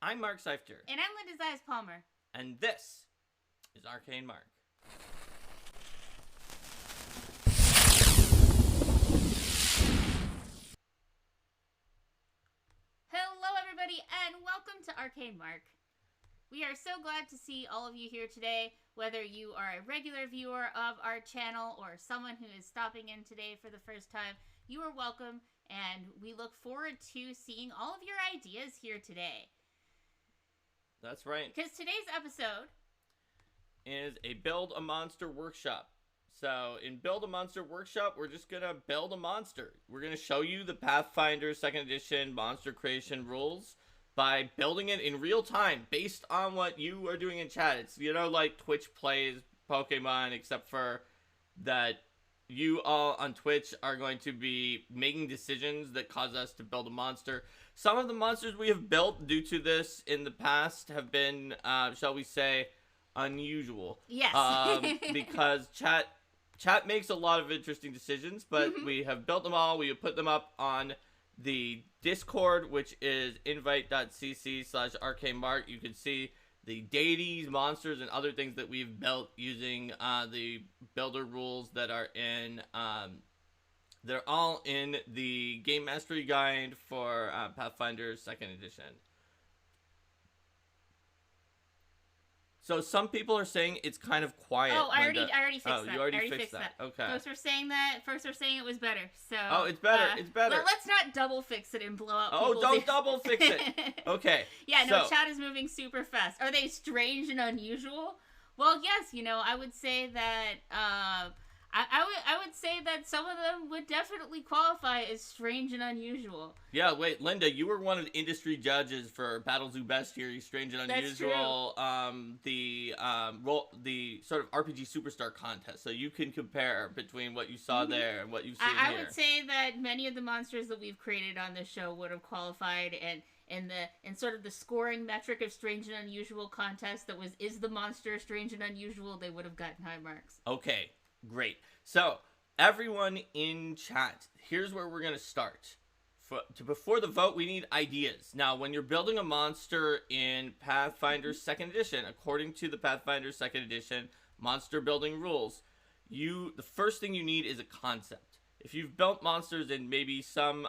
I'm Mark Seifter. And I'm Linda Zayas Palmer. And this is Arcane Mark. Hello, everybody, and welcome to Arcane Mark. We are so glad to see all of you here today, whether you are a regular viewer of our channel or someone who is stopping in today for the first time. You are welcome, and we look forward to seeing all of your ideas here today. That's right. Because today's episode is a Build a Monster workshop. So in Build a Monster workshop, we're just going to build a monster. We're going to show you the Pathfinder 2nd edition monster creation rules by building it in real time based on what you are doing in chat. It's, like Twitch plays Pokemon, except for that you all on Twitch are going to be making decisions that cause us to build a monster. Some of the monsters we have built due to this in the past have been, shall we say, unusual. Yes. Because chat makes a lot of interesting decisions, but we have built them all. We have put them up on the Discord, which is invite.cc/arcanemark. You can see the deities, monsters, and other things that we've built using the builder rules that are in... they're all in the Game Mastery Guide for Pathfinder 2nd edition. So some people are saying it's kind of quiet. Oh, I already fixed that. You already fixed that. Okay. First we're saying it was better. So. Oh, it's better. It's better. Well, let's not double fix it and blow up. Oh, don't double fix it. Okay. Yeah, no, chat is moving super fast. Are they strange and unusual? Well, yes. I would say that. I would say that some of them would definitely qualify as strange and unusual. Yeah, wait, Linda, you were one of the industry judges for Battle Zoo Best here. Strange and Unusual. The sort of RPG Superstar contest. So you can compare between what you saw there and what you've seen here. I would say that many of the monsters that we've created on this show would have qualified, and in sort of the scoring metric of Strange and Unusual contest that was is the monster strange and unusual, they would have gotten high marks. Okay. Great. So, everyone in chat, here's where we're going to start. Before the vote, we need ideas. Now, when you're building a monster in Pathfinder 2nd edition, according to the Pathfinder 2nd edition monster building rules, the first thing you need is a concept. If you've built monsters in maybe some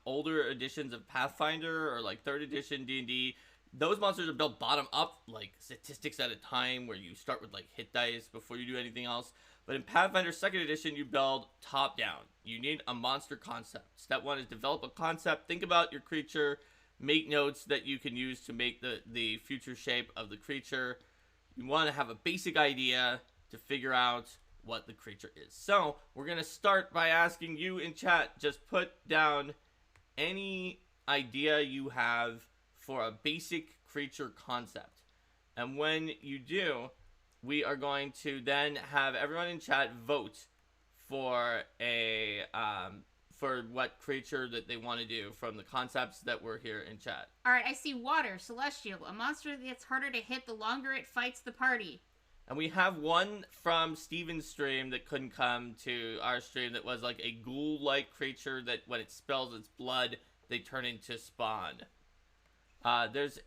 older editions of Pathfinder or like 3rd edition D&D, those monsters are built bottom up, like statistics at a time, where you start with like hit dice before you do anything else. But in Pathfinder 2nd edition, you build top down. You need a monster concept. Step 1 is develop a concept. Think about your creature. Make notes that you can use to make the future shape of the creature. You want to have a basic idea to figure out what the creature is. So we're going to start by asking you in chat, just put down any idea you have for a basic creature concept. And when you do, we are going to then have everyone in chat vote for for what creature that they want to do from the concepts that were here in chat. All right, I see water, celestial, a monster that gets harder to hit the longer it fights the party. And we have one from Steven's an that couldn't come to our stream that was like a ghoul-like creature that when it spills its blood, they turn into spawn. There's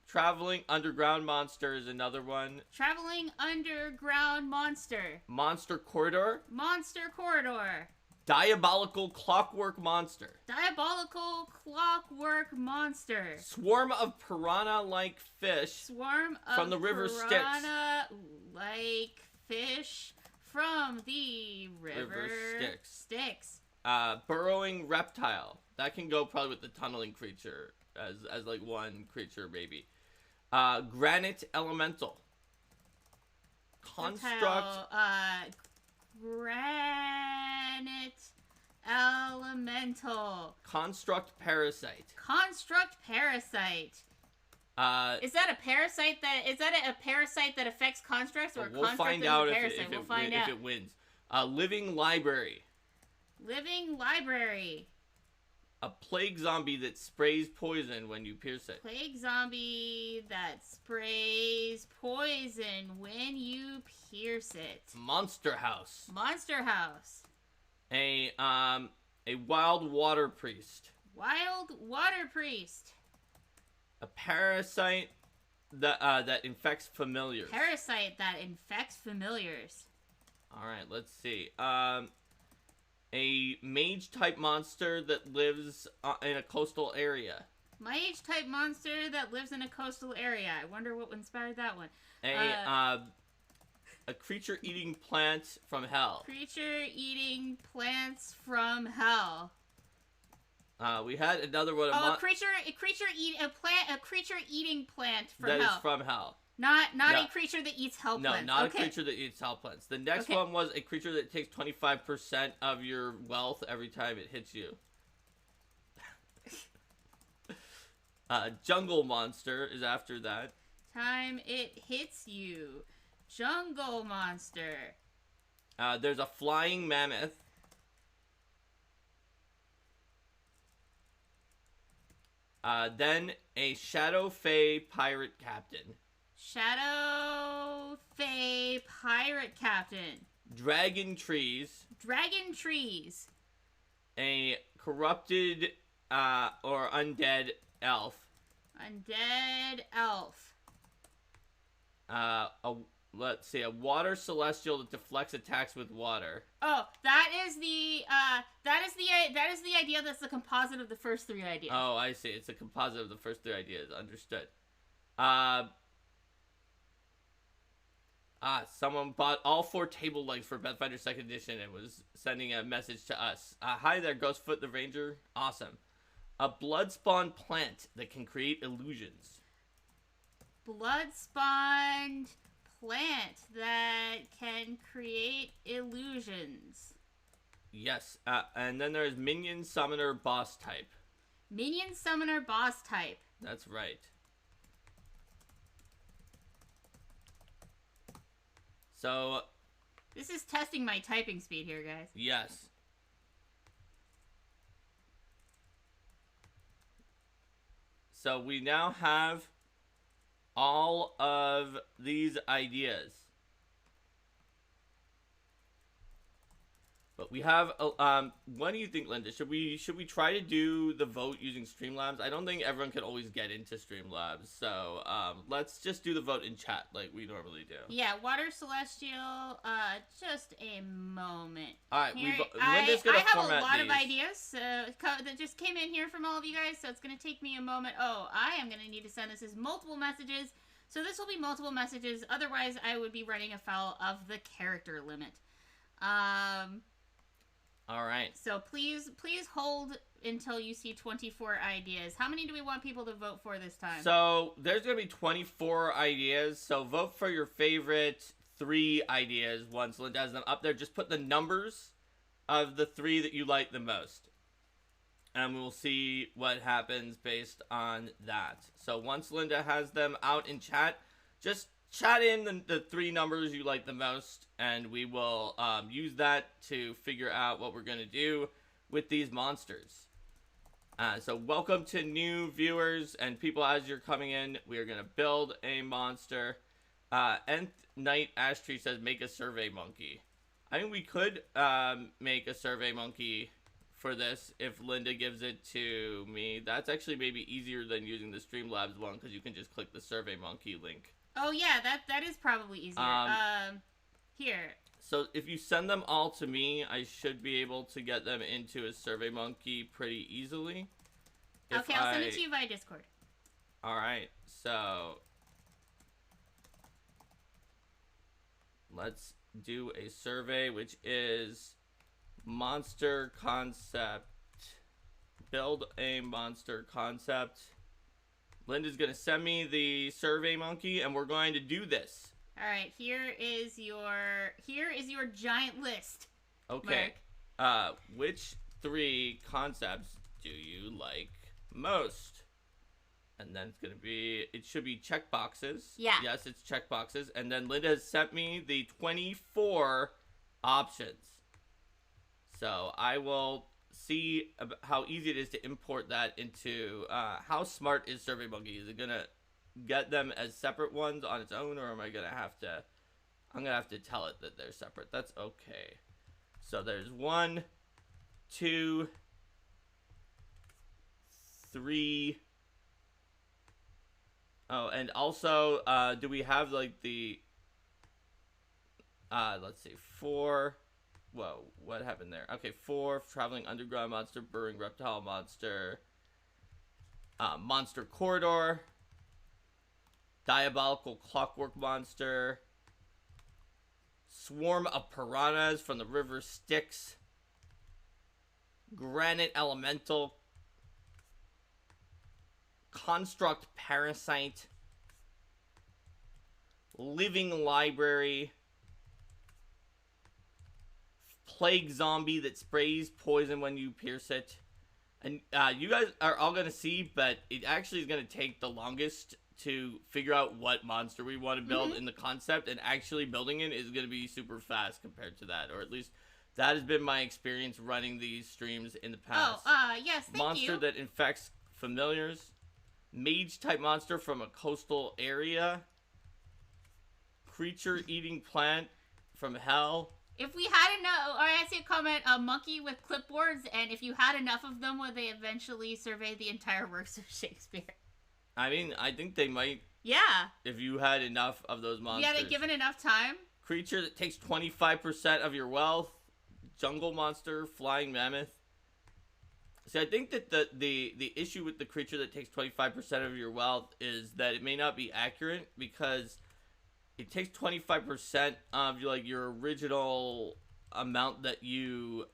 Traveling Underground Monster is another one. Traveling Underground Monster. Monster Corridor. Monster Corridor. Diabolical Clockwork Monster. Diabolical Clockwork Monster. Swarm of Piranha-like Fish. Swarm of from the River Styx. Piranha-like Fish from the River Styx. Burrowing Reptile. That can go probably with the tunneling creature as like one creature maybe. Granite Elemental. Construct. Granite Elemental. Construct Parasite. Construct Parasite. Is that a parasite that affects constructs, or we'll find out if it wins. Living Library. Living Library. A plague zombie that sprays poison when you pierce it. Plague zombie that sprays poison when you pierce it. Monster House. Monster House. A Wild Water Priest. Wild Water Priest. parasite that infects familiars. Parasite that infects familiars. All right, let's see. A mage-type monster that lives in a coastal area. Mage-type monster that lives in a coastal area. I wonder what inspired that one. A creature eating plants from hell. Creature eating plants from hell. We had another one. A creature eating plant from hell. That is from hell. Not a creature that eats hell plants. No, not a creature that eats hell plants. The next one was a creature that takes 25% of your wealth every time it hits you. Jungle monster is after that. Time it hits you. Jungle monster. There's a flying mammoth. Then a Shadow Fae pirate captain. Shadow Fae pirate captain. Dragon trees. Dragon trees. A corrupted or undead elf. Undead elf. Let's see, a water celestial that deflects attacks with water. Oh, that is the idea that's the composite of the first three ideas. Oh, I see. It's a composite of the first three ideas. Understood. Someone bought all 4 table legs for Pathfinder 2nd Edition and was sending a message to us. Hi there, Ghostfoot the Ranger. Awesome. A blood-spawned plant that can create illusions. Blood-spawned plant that can create illusions. Yes, and then there's minion summoner boss type. Minion summoner boss type. That's right. So... this is testing my typing speed here, guys. Yes. So we now have all of these ideas. But we have, what do you think, Linda? Should we try to do the vote using Streamlabs? I don't think everyone can always get into Streamlabs, so let's just do the vote in chat like we normally do. Yeah, Water Celestial, just a moment. All right, Linda's gonna format a lot of ideas that just came in here from all of you guys, so it's going to take me a moment. Oh, I am going to need to send this as multiple messages, so this will be multiple messages. Otherwise, I would be running afoul of the character limit. All right. So please hold until you see 24 ideas. How many do we want people to vote for this time? So there's going to be 24 ideas. So vote for your favorite 3 ideas once Linda has them up there. Just put the numbers of the 3 that you like the most. And we'll see what happens based on that. So once Linda has them out in chat, just chat in the 3 numbers you like the most, and we will use that to figure out what we're going to do with these monsters. So welcome to new viewers and people as you're coming in. We are going to build a monster. Nth Knight Ashtree says make a survey monkey. I think we could make a survey monkey for this if Linda gives it to me. That's actually maybe easier than using the Streamlabs one because you can just click the survey monkey link. Oh yeah, that is probably easier. Here. So if you send them all to me, I should be able to get them into a survey monkey pretty easily. Okay, I'll send it to you via Discord. All right, so let's do a survey, which is monster concept. Build a monster concept. Linda's going to send me the survey monkey, and we're going to do this. All right, here is your giant list. Okay. Mark. Which 3 concepts do you like most? And then it's going to be, it should be checkboxes. Yeah. Yes, it's checkboxes. And then Linda has sent me the 24 options. So I will see how easy it is to import that into, how smart is SurveyMonkey? Is it going to get them as separate ones on its own, or am I going to have to, I'm going to have to tell it that they're separate. That's okay. So there's 1, 2, 3, Oh, and also, do we have like the? Let's see, 4. Whoa, what happened there? Okay, 4 traveling underground monster, burrowing reptile monster, monster corridor, diabolical clockwork monster, swarm of piranhas from the river Styx, granite elemental, construct parasite, living library, plague zombie that sprays poison when you pierce it. And you guys are all going to see, but it actually is going to take the longest to figure out what monster we want to build in the concept, and actually building it is going to be super fast compared to that, or at least that has been my experience running these streams in the past. Yes, thank monster you. that infects familiars, mage type monster from a coastal area, creature eating plant from hell. If we had enough, or I see a comment, a monkey with clipboards, and if you had enough of them, would they eventually survey the entire works of Shakespeare? I mean, I think they might. Yeah. If you had enough of those monsters. Yeah, they given enough time. Creature that takes 25% of your wealth. Jungle monster, flying mammoth. See, I think that the issue with the creature that takes 25% of your wealth is that it may not be accurate, because it takes 25% of your original amount that you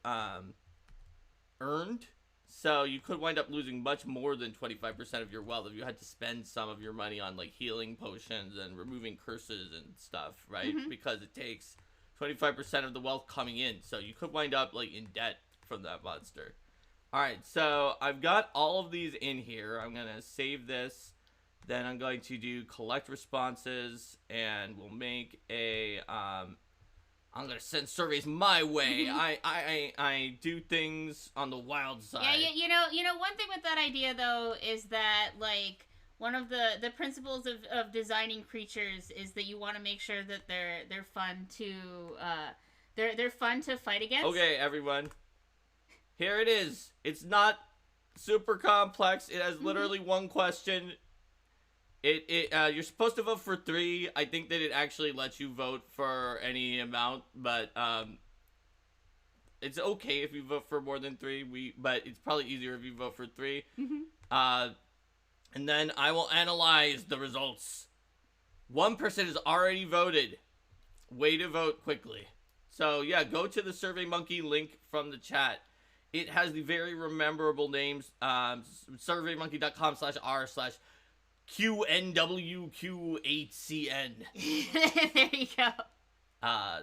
earned. So you could wind up losing much more than 25% of your wealth if you had to spend some of your money on like healing potions and removing curses and stuff, right? Because it takes 25% of the wealth coming in. So you could wind up like in debt from that monster. All right, so I've got all of these in here. I'm going to save this. Then I'm going to do collect responses, and we'll make a, I'm going to send surveys my way. I do things on the wild side. Yeah, you know, one thing with that idea, though, is that, like, one of the principles of designing creatures is that you want to make sure that they're fun to, they're fun to fight against. Okay, everyone. Here it is. It's not super complex. It has literally one question. You're supposed to vote for 3. I think that it actually lets you vote for any amount, but it's okay if you vote for more than 3. But it's probably easier if you vote for 3. And then I will analyze the results. One person has already voted. Way to vote quickly. So yeah, go to the SurveyMonkey link from the chat. It has the very memorable names. SurveyMonkey.com/r/QNWQ8CN. There you go.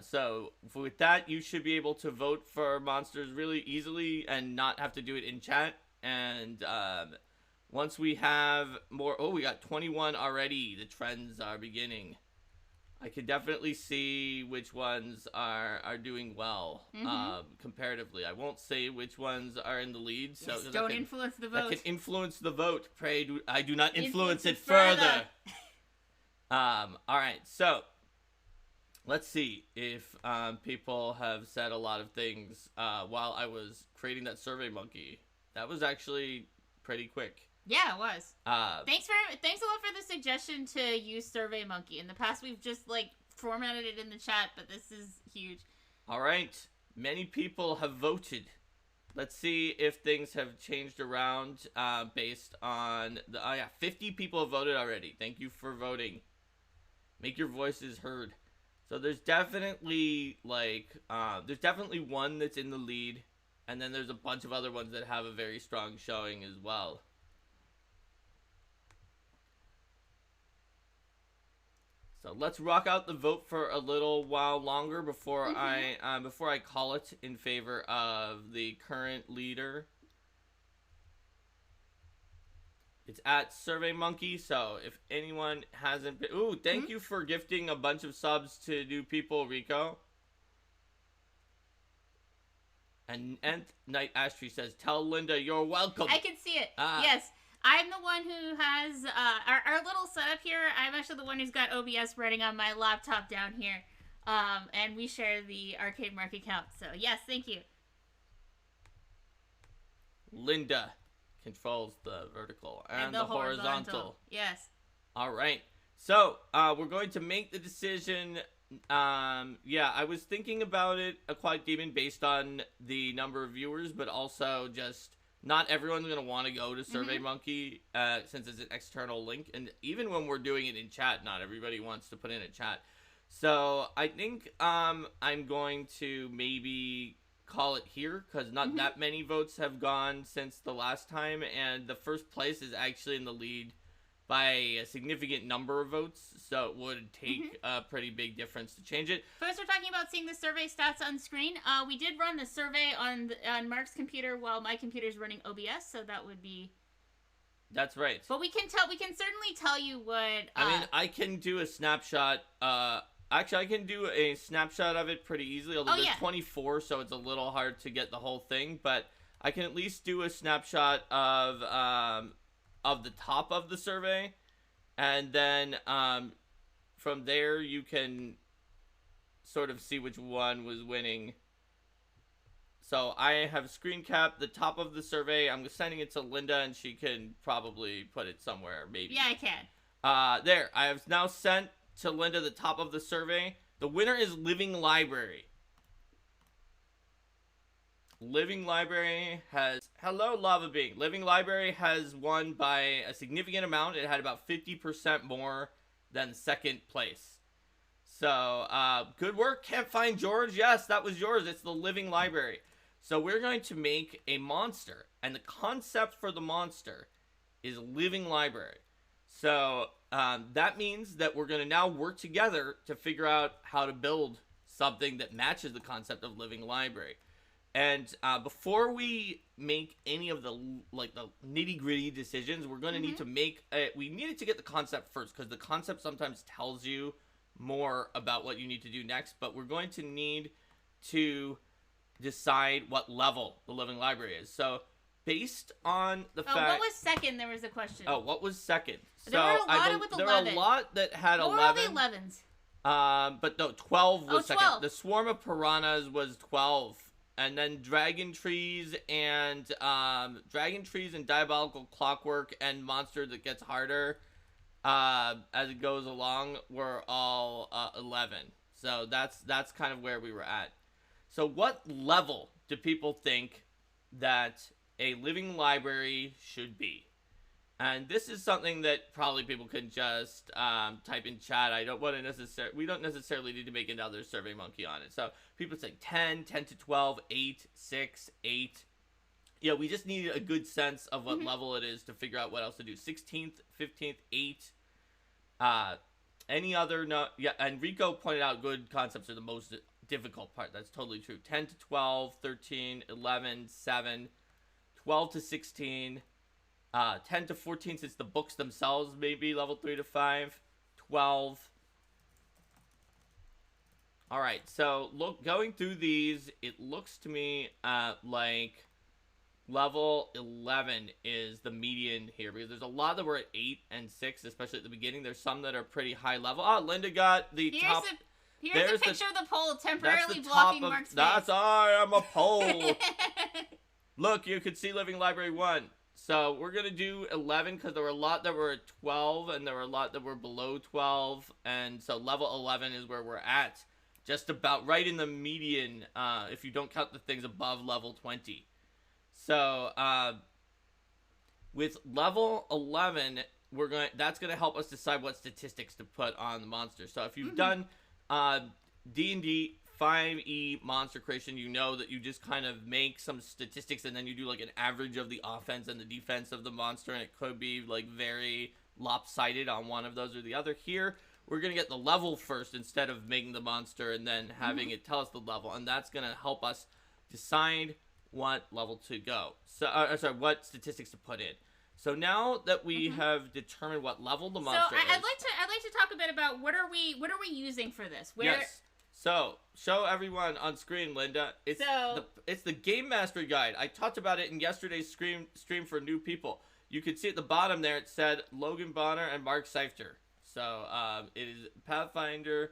So with that, you should be able to vote for monsters really easily and not have to do it in chat. And once we have more, we got 21 already. The trends are beginning. I could definitely see which ones are doing well comparatively. I won't say which ones are in the lead. So yes, don't influence the vote. That can influence the vote. Pray I do not influence it further. All right, so let's see if people have said a lot of things while I was creating that SurveyMonkey. That was actually pretty quick. Yeah, it was. Thanks a lot for the suggestion to use SurveyMonkey. In the past, we've just like formatted it in the chat, but this is huge. All right, many people have voted. Let's see if things have changed around based on the. 50 people have voted already. Thank you for voting. Make your voices heard. So there's definitely there's definitely one that's in the lead, and then there's a bunch of other ones that have a very strong showing as well. So let's rock out the vote for a little while longer before I call it in favor of the current leader. It's at SurveyMonkey. So if anyone hasn't been, thank you for gifting a bunch of subs to new people, Rico. And Nth Night Ashtree says, "Tell Linda you're welcome." I can see it. Yes. I'm the one who has our little setup here. I'm actually the one who's got OBS running on my laptop down here. And we share the Arcade Mark account. So, yes, thank you. Linda controls the vertical and the horizontal. Yes. All right. So we're going to make the decision. Yeah, I was thinking about it, Aquatic Demon, based on the number of viewers, but also just not everyone's going to want to go to SurveyMonkey since it's an external link. And even when we're doing it in chat, not everybody wants to put in a chat. So I think I'm going to maybe call it here because not that many votes have gone since the last time. And the first place is actually in the lead by a significant number of votes, so it would take a pretty big difference to change it. First, we're talking about seeing the survey stats on screen. We did run the survey on Mark's computer while my computer's running OBS, so that would be... That's right. But we can certainly tell you what... I mean, I can do a snapshot. Actually, I can do a snapshot of it pretty easily, although there's 24, so it's a little hard to get the whole thing, but I can at least do a snapshot of the top of the survey, and then from there you can sort of see which one was winning. So I have screen cap the top of the survey. I'm sending it to Linda, and she can probably put it somewhere, maybe. Yeah, I can. There, I have now sent to Linda the top of the survey. The winner is Living Library. Living Library has... Hello, Lava Being. Living Library has won by a significant amount. It had about 50% more than second place. So, good work, Can't Find George. Yes, that was yours. It's the Living Library. So we're going to make a monster. And the concept for the monster is Living Library. So, that means that we're going to now work together to figure out how to build something that matches the concept of Living Library. And before we make any of the nitty-gritty decisions, we're going to need to we needed to get the concept first, because the concept sometimes tells you more about what you need to do next. But we're going to need to decide what level the Living Library is. So based on the fact... what was second? There was a question. Oh, what was second? There were a lot with 11. There were a lot that had 11. What were all the 11s? But no, 12 was second. 12. The Swarm of Piranhas was 12. And then Dragon Trees and Diabolical Clockwork and Monster That Gets Harder as it goes along were all 11. So that's kind of where we were at. So what level do people think that a Living Library should be? And this is something that probably people can just type in chat. We don't necessarily need to make another SurveyMonkey on it. So people say 10 to 12, 8, 6, 8. Yeah, we just need a good sense of what level it is to figure out what else to do. 16th, 15th, 8. Any other... No, yeah, and Rico pointed out good concepts are the most difficult part. That's totally true. 10 to 12, 13, 11, 7, 12 to 16... 10 to 14, since the books themselves may be level 3 to 5. 12. Alright, so going through these, it looks to me like level 11 is the median here, because there's a lot that were at 8 and 6, especially at the beginning. There's some that are pretty high level. Oh, Linda got the top... Here's a picture of the pole temporarily blocking Mark's face. I am a pole. Look, you can see Living Library 1. So we're going to do 11 because there were a lot that were at 12 and there were a lot that were below 12. And so level 11 is where we're at. Just about right in the median if you don't count the things above level 20. So with level 11, that's going to help us decide what statistics to put on the monster. So if you've done D&D 5e monster creation, you know that you just kind of make some statistics and then you do like an average of the offense and the defense of the monster, and it could be like very lopsided on one of those or the other. Here we're gonna get the level first instead of making the monster and then having it tell us the level, and that's gonna help us decide what level to go. So what statistics to put in. So now that we have determined what level the monster is, I'd like to talk a bit about what are we using for this? Yes. So, show everyone on screen, Linda. It's the Game Mastery Guide. I talked about it in yesterday's stream for new people. You can see at the bottom there, it said Logan Bonner and Mark Seifter. So, it is Pathfinder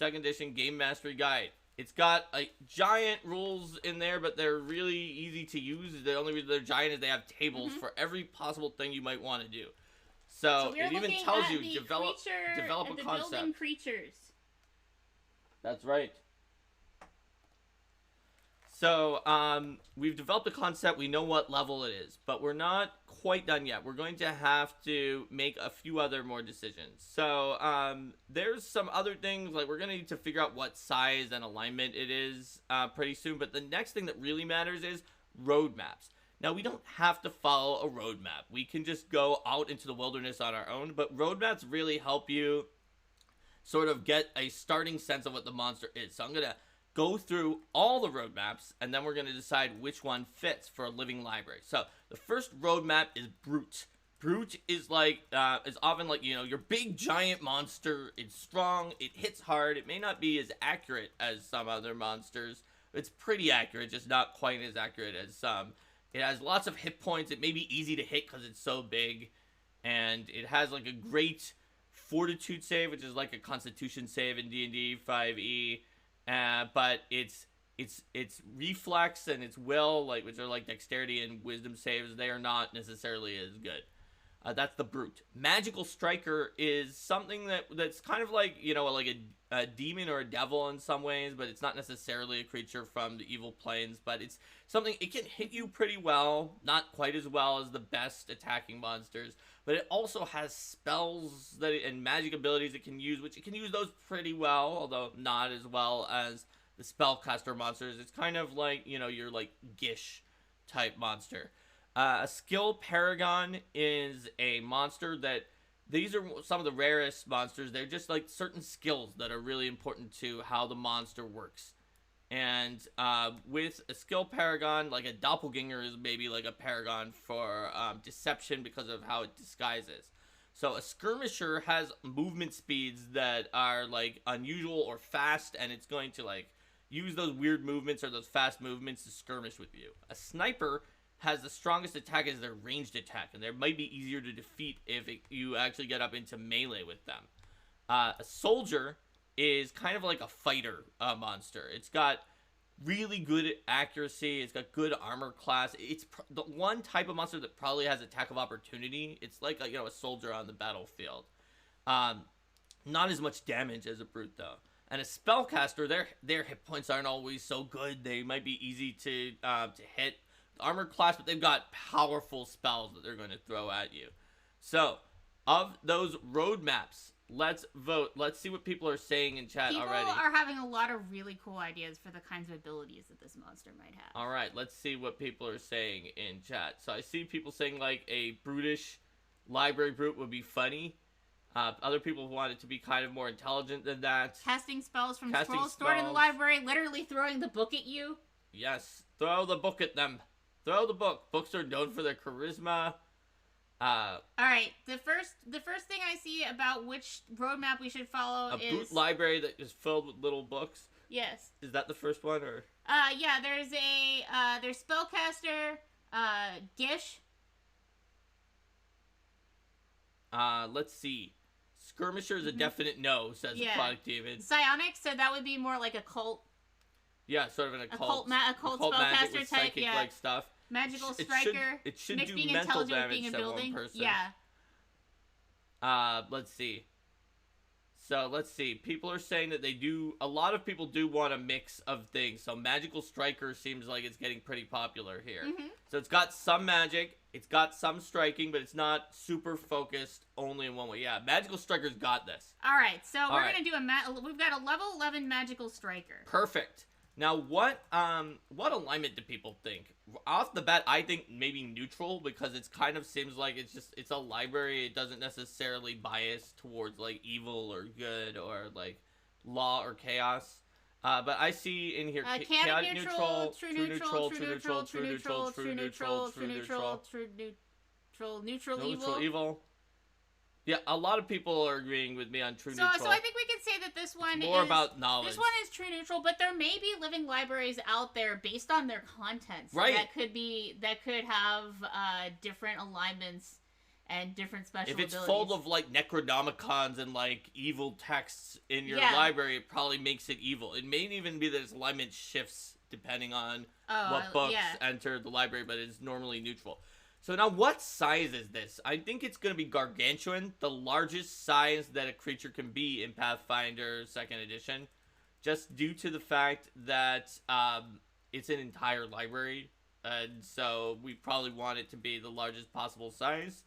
2nd Edition Game Mastery Guide. It's got giant rules in there, but they're really easy to use. The only reason they're giant is they have tables for every possible thing you might want to do. So we're it even looking tells at you the develop a the concept. building creatures. That's right. So we've developed a concept. We know what level it is, but we're not quite done yet. We're going to have to make a few other more decisions. So there's some other things, like we're going to need to figure out what size and alignment it is pretty soon. But the next thing that really matters is roadmaps. Now, we don't have to follow a roadmap. We can just go out into the wilderness on our own. But roadmaps really help you sort of get a starting sense of what the monster is. So I'm going to go through all the roadmaps, and then we're going to decide which one fits for a living library. So the first roadmap is Brute. Brute is is often like, your big giant monster. It's strong, it hits hard. It may not be as accurate as some other monsters. It's pretty accurate, just not quite as accurate as some. It has lots of hit points. It may be easy to hit because it's so big, and it has like a great fortitude save, which is like a constitution save in D&D 5e. But it's reflex and its will, which are like dexterity and wisdom saves, they are not necessarily as good. That's the Brute. Magical Striker is something that's kind of like, like a demon or a devil in some ways, but it's not necessarily a creature from the evil planes, but it's something, it can hit you pretty well, not quite as well as the best attacking monsters, but it also has spells and magic abilities it can use, which it can use those pretty well, although not as well as the spellcaster monsters. It's kind of like, your like Gish type monster. A skill paragon is a monster that, these are some of the rarest monsters. They're just like certain skills that are really important to how the monster works. And with a skill paragon, like a doppelganger is maybe like a paragon for deception because of how it disguises. So a skirmisher has movement speeds that are like unusual or fast, and it's going to like use those weird movements or those fast movements to skirmish with you. A sniper has the strongest attack as their ranged attack, and they might be easier to defeat if you actually get up into melee with them. A soldier is kind of like a fighter monster. It's got really good accuracy. It's got good armor class. It's the one type of monster that probably has attack of opportunity. It's like a soldier on the battlefield. Not as much damage as a Brute though. And a spellcaster, their hit points aren't always so good. They might be easy to hit. Armor class, but they've got powerful spells that they're going to throw at you. So, of those roadmaps, let's vote. Let's see what people are saying in chat already. People are having a lot of really cool ideas for the kinds of abilities that this monster might have. All right, let's see what people are saying in chat. So I see people saying like a brutish library Brute would be funny. Other people want it to be kind of more intelligent than that. Casting spells from scrolls stored in the library, literally throwing the book at you. Yes, throw the book at them. Throw the book. Books are known for their charisma. All right. The first thing I see about which roadmap we should follow is a Brute library that is filled with little books. Yes. Is that the first one, or? Yeah. There's spellcaster, Gish. Let's see. Skirmisher is a definite no, says the Product David. Psionic, so that would be more like a cult. Yeah, sort of an occult spellcaster type, psychic-like stuff. Magical Striker. It should mixed do being mental intelligent damage being a to building. one person. Yeah. Let's see. So, let's see. People are saying that a lot of people do want a mix of things. So, Magical Striker seems like it's getting pretty popular here. Mm-hmm. So, it's got some magic, it's got some striking, but it's not super focused only in one way. Yeah, Magical Striker's got this. All right, so we're going to do we've got a level 11 Magical Striker. Perfect. Now, what alignment do people think? Off the bat, I think maybe neutral, because it kind of seems like it's a library. It doesn't necessarily bias towards like evil or good or like law or chaos. But I see in here chaotic neutral, true neutral, true neutral, true neutral, true neutral, true neutral, true neutral, neutral evil. Yeah, a lot of people are agreeing with me on true neutral. So I think we can say that this one more about knowledge. This one is true neutral, but there may be living libraries out there based on their contents that could have different alignments and different special abilities. If it's full of like Necronomicons and like evil texts in your library, it probably makes it evil. It may even be that its alignment shifts depending on what books enter the library, but it's normally neutral. So now what size is this? I think it's going to be Gargantuan, the largest size that a creature can be in Pathfinder 2nd Edition. Just due to the fact that it's an entire library. And so we probably want it to be the largest possible size.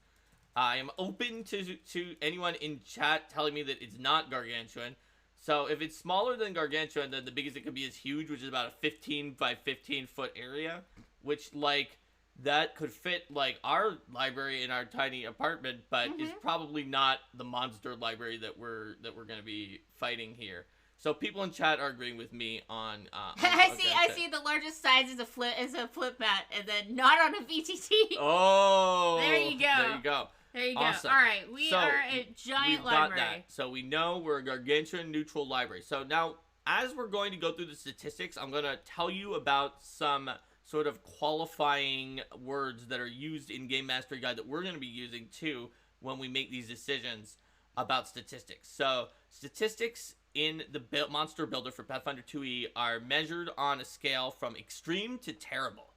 I am open to anyone in chat telling me that it's not Gargantuan. So if it's smaller than Gargantuan, then the biggest it could be is huge, which is about a 15 by 15 foot area, which like that could fit like our library in our tiny apartment, but is probably not the monster library that we're going to be fighting here. So people in chat are agreeing with me on. I see. The largest size is a flip mat, and then not on a VTT. Oh, there you go. There you go. There you Awesome. go. All right, we are a giant library. Got that. So we know we're a Gargantuan neutral library. So now, as we're going to go through the statistics, I'm going to tell you about some sort of qualifying words that are used in Game Mastery Guide that we're going to be using too when we make these decisions about statistics. So statistics in the monster builder for Pathfinder 2e are measured on a scale from extreme to terrible.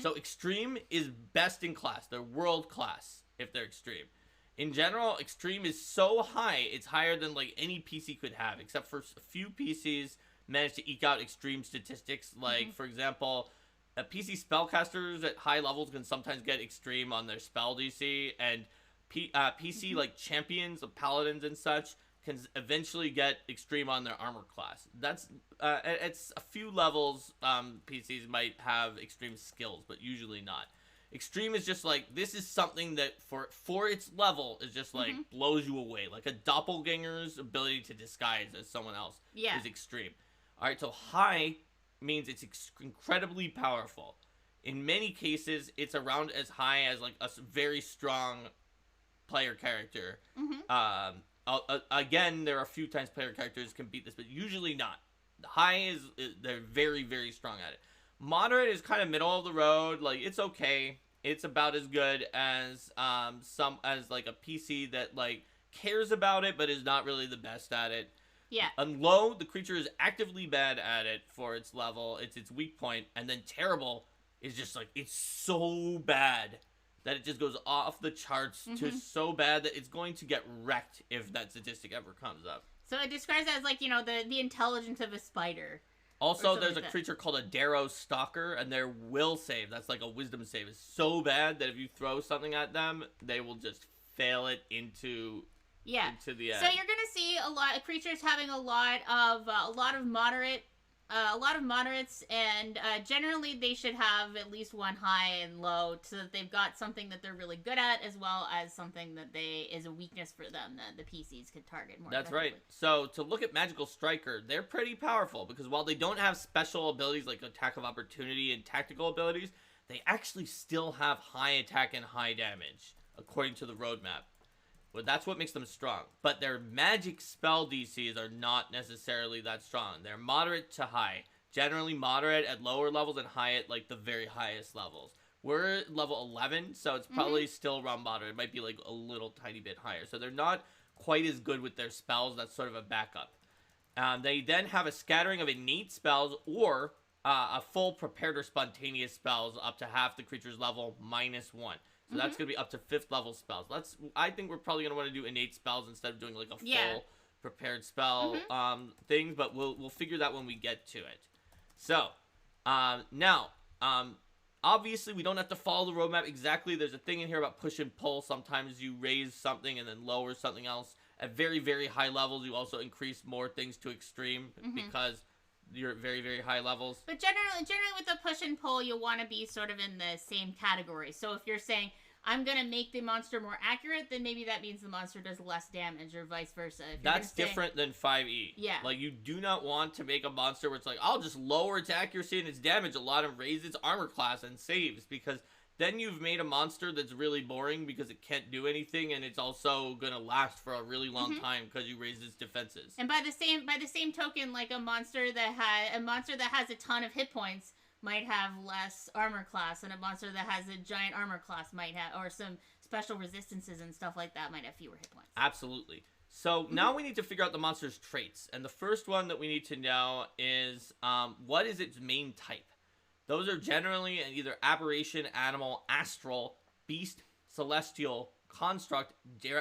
So extreme is best in class. They're world class if they're extreme. In general, extreme is so high, it's higher than like any PC could have, except for a few PCs manage to eke out extreme statistics. Like, for example, PC spellcasters at high levels can sometimes get extreme on their spell DC, and PC like champions of paladins and such can eventually get extreme on their armor class. That's it's a few levels. PCs might have extreme skills, but usually not. Extreme is just like, this is something that for its level is just like blows you away. Like a doppelganger's ability to disguise as someone else is extreme. All right, so high means it's incredibly powerful. In many cases, it's around as high as like a very strong player character. Again, there are a few times player characters can beat this, but usually not. High is they're very, very strong at it. Moderate is kind of middle of the road. Like, it's okay. It's about as good as like a PC that like cares about it but is not really the best at it. Yeah. And low, the creature is actively bad at it for its level. It's its weak point. And then terrible is just like, it's so bad that it just goes off the charts to so bad that it's going to get wrecked if that statistic ever comes up. So it describes it as like, you know, the intelligence of a spider. Also, there's a creature called a Darrow Stalker, and their will save, that's like a wisdom save, is so bad that if you throw something at them, they will just fail it into the end. So you're gonna see a lot of creatures having a lot of moderates, and generally they should have at least one high and low, so that they've got something that they're really good at, as well as something that is a weakness for them that the PCs could target more. That's right. So to look at Magical Striker, they're pretty powerful because while they don't have special abilities like Attack of Opportunity and tactical abilities, they actually still have high attack and high damage according to the roadmap. Well, that's what makes them strong. But their magic spell DCs are not necessarily that strong. They're moderate to high. Generally moderate at lower levels and high at like the very highest levels. We're at level 11, so it's probably still around moderate. It might be like a little tiny bit higher. So they're not quite as good with their spells. That's sort of a backup. They then have a scattering of innate spells or a full prepared or spontaneous spells up to half the creature's level -1. So that's going to be up to 5th level spells. I think we're probably going to want to do innate spells instead of doing like a full prepared spell thing, but we'll figure that when we get to it. So, now, obviously we don't have to follow the roadmap exactly. There's a thing in here about push and pull. Sometimes you raise something and then lower something else. At very, very high levels, you also increase more things to extreme because you're at very, very high levels. But generally with the push and pull, you'll want to be sort of in the same category. So if you're saying, I'm going to make the monster more accurate, then maybe that means the monster does less damage, or vice versa. That's different than 5e. Yeah. Like, you do not want to make a monster where it's like, I'll just lower its accuracy and its damage a lot and raise its armor class and saves, because then you've made a monster that's really boring because it can't do anything, and it's also going to last for a really long time because you raised its defenses. And by the same token, like a monster that has a ton of hit points might have less armor class, and a monster that has a giant armor class might have, or some special resistances and stuff like that, might have fewer hit points. Absolutely. So now we need to figure out the monster's traits, and the first one that we need to know is what is its main type. Those are generally either aberration, animal, astral, beast, celestial, construct,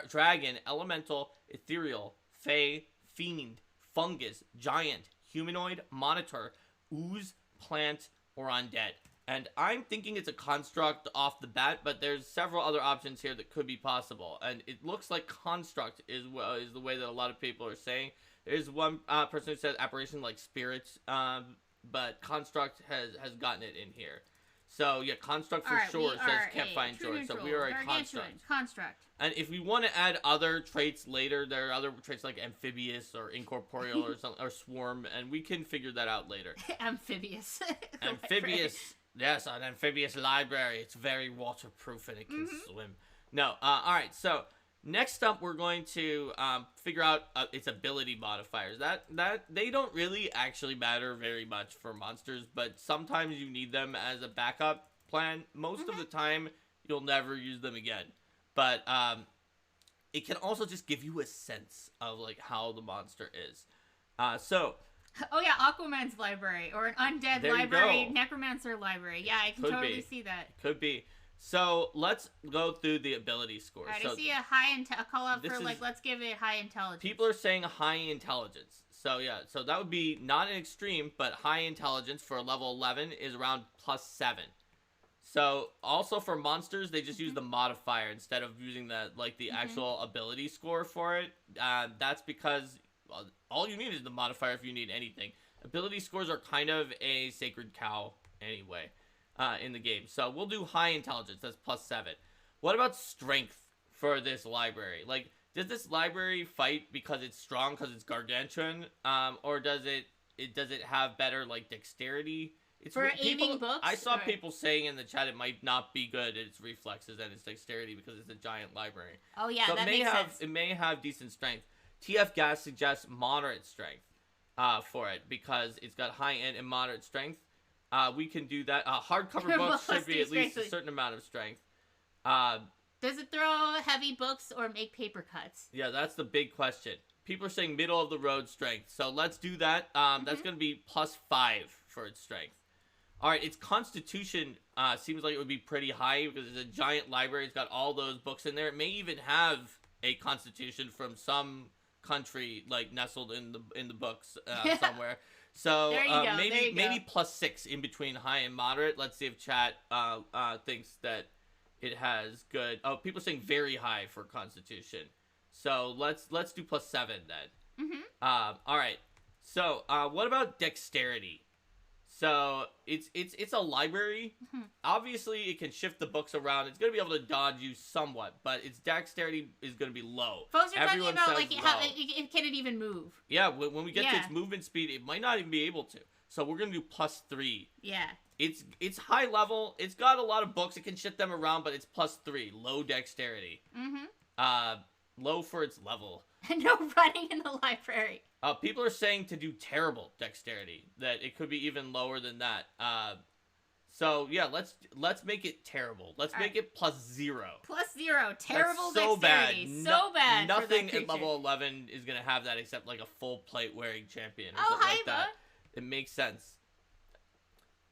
dragon, elemental, ethereal, fey, fiend, fungus, giant, humanoid, monitor, ooze, plant, or undead. And I'm thinking it's a construct off the bat, but there's several other options here that could be possible. And it looks like construct is the way that a lot of people are saying. There's one person who says apparition like spirits, but construct has gotten it in here. So yeah, construct for sure says can't find short. So we are a construct. And if we want to add other traits later, there are other traits like amphibious or incorporeal or something, or swarm, and we can figure that out later. Amphibious. Amphibious. Yes, an amphibious library. It's very waterproof and it can swim. No, all right. So next up, we're going to figure out its ability modifiers. That they don't really actually matter very much for monsters, but sometimes you need them as a backup plan. Most of the time, you'll never use them again. But it can also just give you a sense of like how the monster is. Oh yeah, Aquaman's library or an undead library, necromancer library. Yeah, I can totally see that. Could be. So let's go through the ability scores. Alright, I see a high a call out for let's give it high intelligence. People are saying high intelligence. So yeah, so that would be not an extreme, but high intelligence for level 11 is around +7. So also for monsters, they just use the modifier instead of using the actual ability score for it. That's because all you need is the modifier if you need anything. Ability scores are kind of a sacred cow anyway in the game. So we'll do high intelligence. That's +7. What about strength for this library? Like, does this library fight because it's strong, because it's gargantuan? Or does it have better, like, dexterity? It's for aiming books? I saw people saying in the chat it might not be good at its reflexes and its dexterity because it's a giant library. Oh yeah, so that makes sense. It may have decent strength. TF Gas suggests moderate strength for it because it's got high end and moderate strength. We can do that. Hardcover books should be at least a certain amount of strength. Does it throw heavy books or make paper cuts? Yeah, that's the big question. People are saying middle of the road strength. So let's do that. That's going to be +5 for its strength. All right, its constitution seems like it would be pretty high because it's a giant library. It's got all those books in there. It may even have a constitution from some country like nestled in the books somewhere. So maybe +6 in between high and moderate. Let's see if chat thinks that it has good. Oh, people are saying very high for constitution. So let's do +7 then. All right. So what about dexterity? So it's a library. Obviously, it can shift the books around. It's gonna be able to dodge you somewhat, but its dexterity is gonna be low. Folks are talking about like how can it even move? Yeah, when we get to its movement speed, it might not even be able to. So we're gonna do +3. Yeah. It's high level. It's got a lot of books. It can shift them around, but it's +3. Low dexterity. Low for its level. No running in the library. People are saying to do terrible dexterity, that it could be even lower than that. So yeah, let's make it terrible. Let's make it +0. +0, terrible That's so dexterity, bad. So bad. Nothing at level 11 is gonna have that except like a full plate wearing champion or something like that. It makes sense.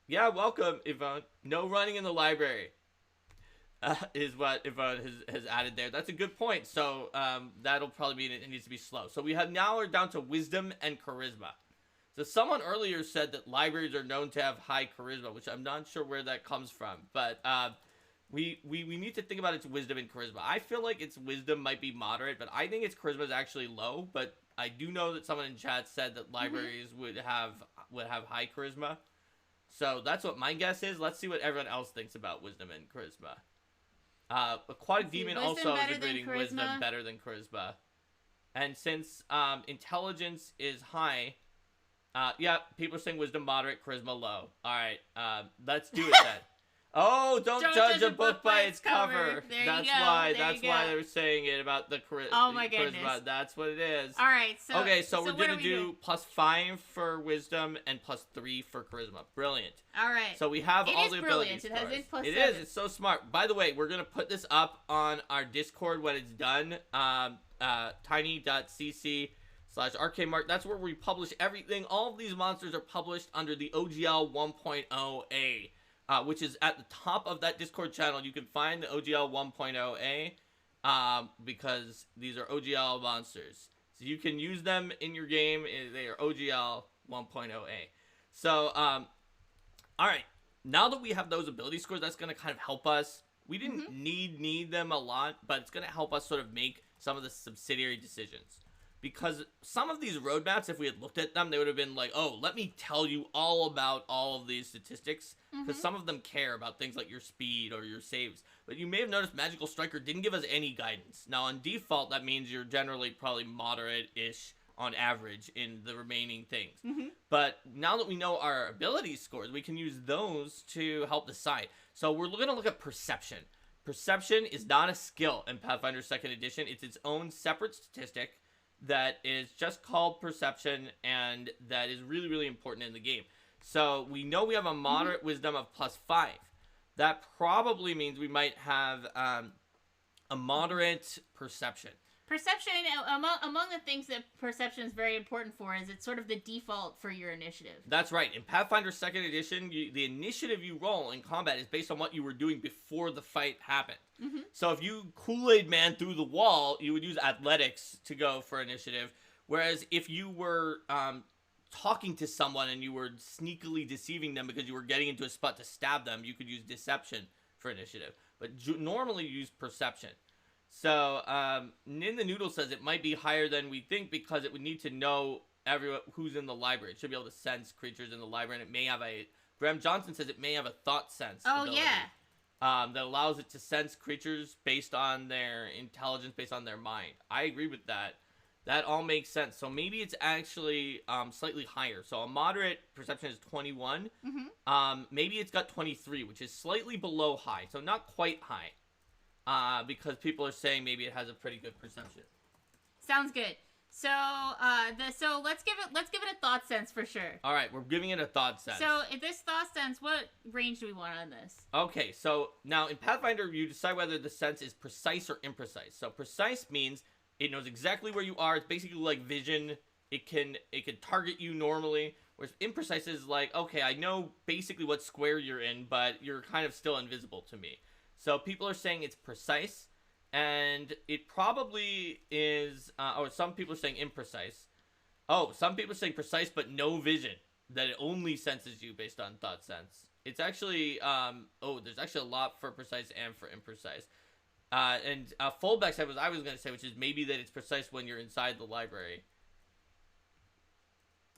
Yeah, welcome, Yvonne. No running in the library. Is what Yvonne has added there. That's a good point. So that'll probably mean it needs to be slow. So we are down to wisdom and charisma. So someone earlier said that libraries are known to have high charisma, which I'm not sure where that comes from. But we need to think about its wisdom and charisma. I feel like its wisdom might be moderate, but I think its charisma is actually low. But I do know that someone in chat said that libraries would have high charisma. So that's what my guess is. Let's see what everyone else thinks about wisdom and charisma. Aquatic Demon also is agreeing wisdom better than charisma. And since intelligence is high, yeah, people are saying wisdom moderate, charisma low. Alright, let's do it then. Oh, don't judge a book by its cover. That's why they were saying it about the charisma. Oh my goodness. That's what it is. Alright, so we're gonna do +5 for wisdom and +3 for charisma. Brilliant. Alright. So we have all the abilities. It has +7. It is. It's so smart. By the way, we're gonna put this up on our Discord when it's done. Tiny.cc/arcademark. That's where we publish everything. All of these monsters are published under the OGL 1.0A. which is at the top of that Discord channel. You can find the OGL 1.0A because these are OGL monsters. So you can use them in your game. They are OGL 1.0A. So, all right. Now that we have those ability scores, that's going to kind of help us. We didn't need them a lot, but it's going to help us sort of make some of the subsidiary decisions. Because some of these roadmaps, if we had looked at them, they would have been like, oh, let me tell you all about all of these statistics. Because some of them care about things like your speed or your saves. But you may have noticed Magical Striker didn't give us any guidance. Now, on default, that means you're generally probably moderate-ish on average in the remaining things. But now that we know our ability scores, we can use those to help decide. So we're going to look at perception. Perception is not a skill in Pathfinder 2nd Edition. It's its own separate statistic that is just called perception, and that is really, really important in the game. So we know we have a moderate wisdom of +5. That probably means we might have a moderate perception. Perception, among the things that perception is very important for, is it's sort of the default for your initiative. That's right. In Pathfinder 2nd Edition, the initiative you roll in combat is based on what you were doing before the fight happened. So if you Kool-Aid Man through the wall, you would use athletics to go for initiative. Whereas if you were talking to someone and you were sneakily deceiving them because you were getting into a spot to stab them, you could use deception for initiative. But normally you use perception. So, Nin the Noodle says it might be higher than we think because it would need to know everyone who's in the library. It should be able to sense creatures in the library, and it may have a... Graham Johnson says it may have a thought sense ability, that allows it to sense creatures based on their intelligence, based on their mind. I agree with that. That all makes sense. So maybe it's actually slightly higher. So a moderate perception is 21. Maybe it's got 23, which is slightly below high. So not quite high. Because people are saying maybe it has a pretty good perception. Sounds good. So, so let's give it a thought sense for sure. All right, we're giving it a thought sense. So, if this thought sense, what range do we want on this? Okay, so now in Pathfinder, you decide whether the sense is precise or imprecise. So precise means it knows exactly where you are. It's basically like vision. It can target you normally. Whereas imprecise is like, okay, I know basically what square you're in, but you're kind of still invisible to me. So people are saying it's precise, and it probably is, or some people are saying imprecise. Oh, some people are saying precise but no vision, that it only senses you based on thought sense. It's actually, there's actually a lot for precise and for imprecise. And Fullback said what I was going to say, which is maybe that it's precise when you're inside the library.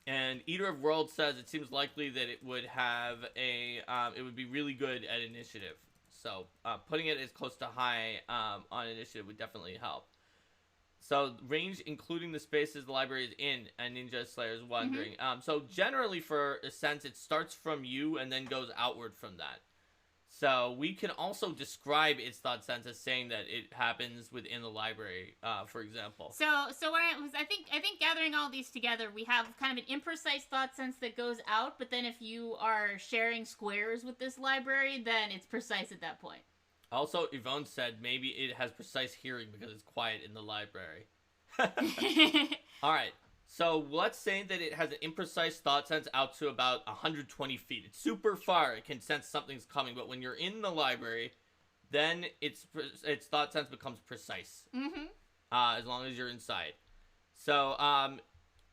And Eater of Worlds says it seems likely that it would have it would be really good at initiative. So, putting it as close to high on initiative would definitely help. So, range including the spaces the library is in, and Ninja Slayer is wondering. So, generally for a sense, it starts from you and then goes outward from that. So, we can also describe its thought sense as saying that it happens within the library, for example. So when I think gathering all these together, we have kind of an imprecise thought sense that goes out, but then if you are sharing squares with this library, then it's precise at that point. Also, Yvonne said maybe it has precise hearing because it's quiet in the library. All right. So let's say that it has an imprecise thought sense out to about 120 feet. It's super far. It can sense something's coming. But when you're in the library, then its thought sense becomes precise. As long as you're inside. So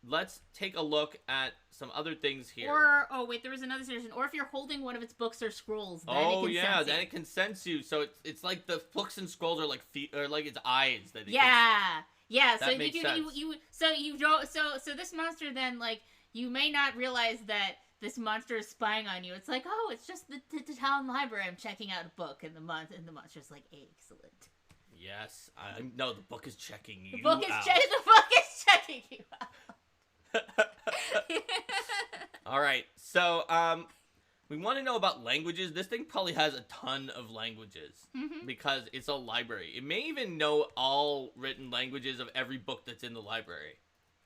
let's take a look at some other things here. Or, there was another suggestion. Or if you're holding one of its books or scrolls, then it can sense then it can sense you. So it's like the books and scrolls are like feet, or like its eyes. That Yeah, so that makes sense. So this monster then, like, you may not realize that this monster is spying on you. It's like, oh, it's just the town library. I'm checking out a book, and the monster's like, excellent. Yes, no, the book is checking you out. The book is checking you out. All right, so we want to know about languages. This thing probably has a ton of languages because it's a library. It may even know all written languages of every book that's in the library.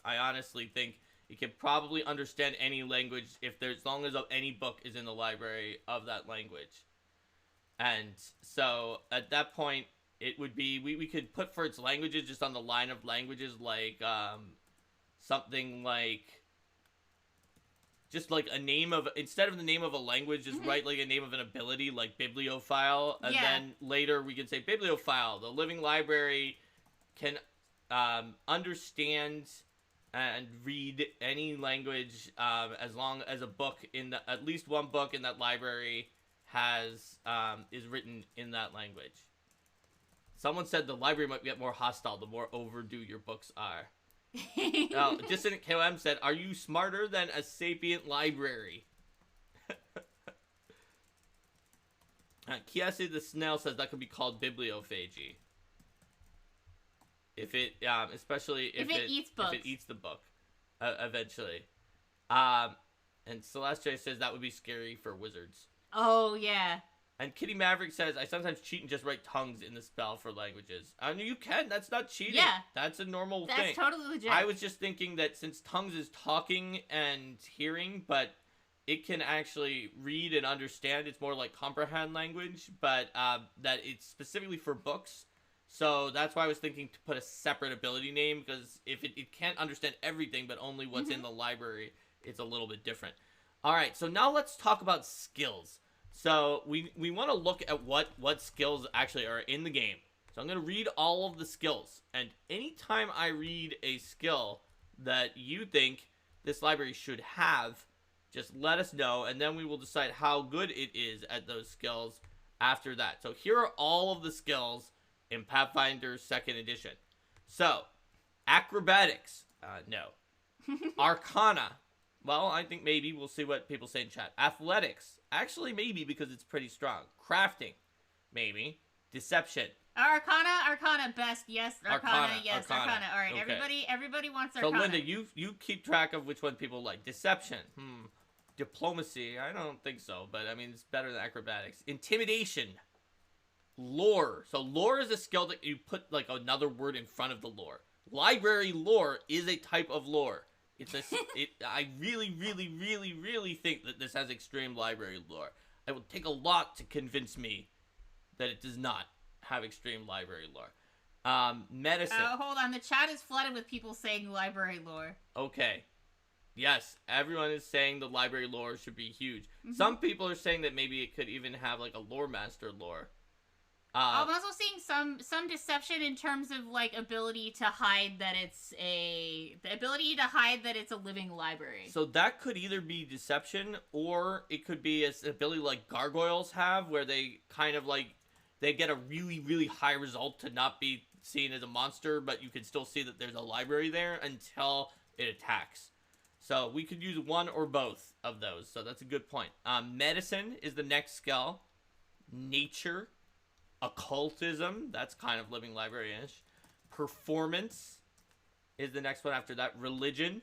I honestly think it can probably understand any language as long as any book is in the library of that language. And so at that point, it would be we could put for its languages just on the line of languages like something like just like a name of, instead of the name of a language, just write like a name of an ability, like bibliophile, and then later we can say bibliophile. The living library can understand and read any language as long as a book at least one book in that library is written in that language. Someone said the library might get more hostile the more overdue your books are. Dissident KOM said, "Are you smarter than a sapient library?" Kiasi the Snail says that could be called bibliophagy. If it, especially if it eats books. If it eats the book, eventually. And Celestia says that would be scary for wizards. Oh, yeah. And Kitty Maverick says, I sometimes cheat and just write tongues in the spell for languages. I mean, you can. That's not cheating. Yeah. That's a normal thing. That's totally legit. I was just thinking that since tongues is talking and hearing, but it can actually read and understand, it's more like comprehend language, but that it's specifically for books. So that's why I was thinking to put a separate ability name, because if it can't understand everything, but only what's in the library, it's a little bit different. All right, so now let's talk about skills. So we want to look at what skills actually are in the game. So I'm going to read all of the skills. And anytime I read a skill that you think this library should have, just let us know. And then we will decide how good it is at those skills after that. So here are all of the skills in Pathfinder 2nd Edition. So, acrobatics, no. Arcana, well, I think maybe. We'll see what people say in chat. Athletics, actually maybe, because it's pretty strong. Crafting, maybe. Deception. Arcana best, yes. Arcana, yes. Arcana. All right, okay. Everybody wants Arcana. So Linda, you keep track of which one people like. Deception, Diplomacy, I don't think so, but I mean, it's better than acrobatics. Intimidation. Lore. So lore is a skill that you put like another word in front of the lore. Library lore is a type of lore. I really, really, really, really think that this has extreme library lore. It will take a lot to convince me that it does not have extreme library lore. Medicine. Hold on. The chat is flooded with people saying library lore. Okay. Yes, everyone is saying the library lore should be huge. Some people are saying that maybe it could even have like a lore master lore. I'm also seeing some deception in terms of like ability to hide that it's a living library. So that could either be deception, or it could be an ability like gargoyles have, where they kind of like they get a really, really high result to not be seen as a monster, but you can still see that there's a library there until it attacks. So we could use one or both of those. So that's a good point. Medicine is the next skill. Nature. Occultism, that's kind of living library-ish. Performance is the next one after that. Religion.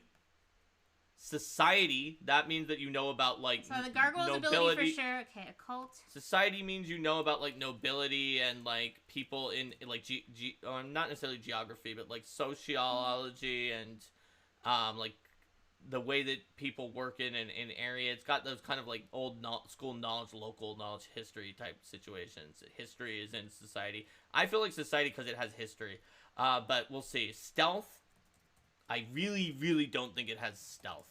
Society, that means that you know about, like, so the gargoyle's ability for sure. Okay, occult. Society means you know about, like, nobility and, like, people in like, not necessarily geography, but, like, sociology and, like, the way that people work in an area. It's got those kind of like old school knowledge, local knowledge, history type situations. History is in society. I feel like society because it has history. But we'll see. Stealth. I really, really don't think it has stealth.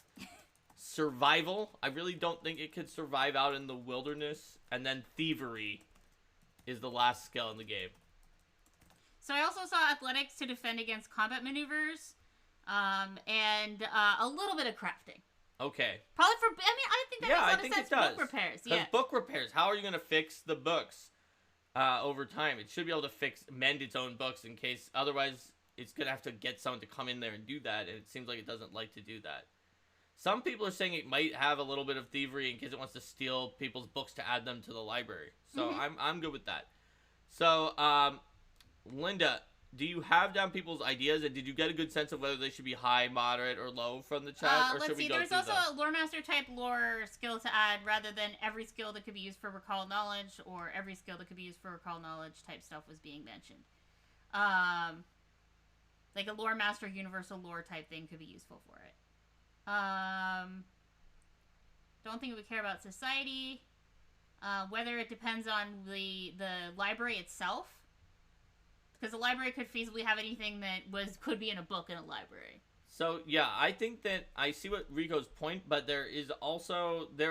Survival. I really don't think it could survive out in the wilderness. And then thievery is the last skill in the game. So I also saw athletics to defend against combat maneuvers. And a little bit of crafting. Okay. Probably for, I think that makes a lot of sense. Book repairs, Because book repairs, how are you going to fix the books over time? It should be able to mend its own books in case, otherwise it's going to have to get someone to come in there and do that, and it seems like it doesn't like to do that. Some people are saying it might have a little bit of thievery in case it wants to steal people's books to add them to the library. So I'm good with that. So, Linda, do you have down people's ideas, and did you get a good sense of whether they should be high, moderate, or low from the chat? Or let's see, there's also a lore master type lore skill to add, rather than every skill that could be used for recall knowledge, or every skill that could be used for recall knowledge type stuff was being mentioned. Like a lore master universal lore type thing could be useful for it. Don't think we care about society. Whether it depends on the library itself. Because the library could feasibly have anything that could be in a book in a library. So yeah, I think that I see what Rico's point, but there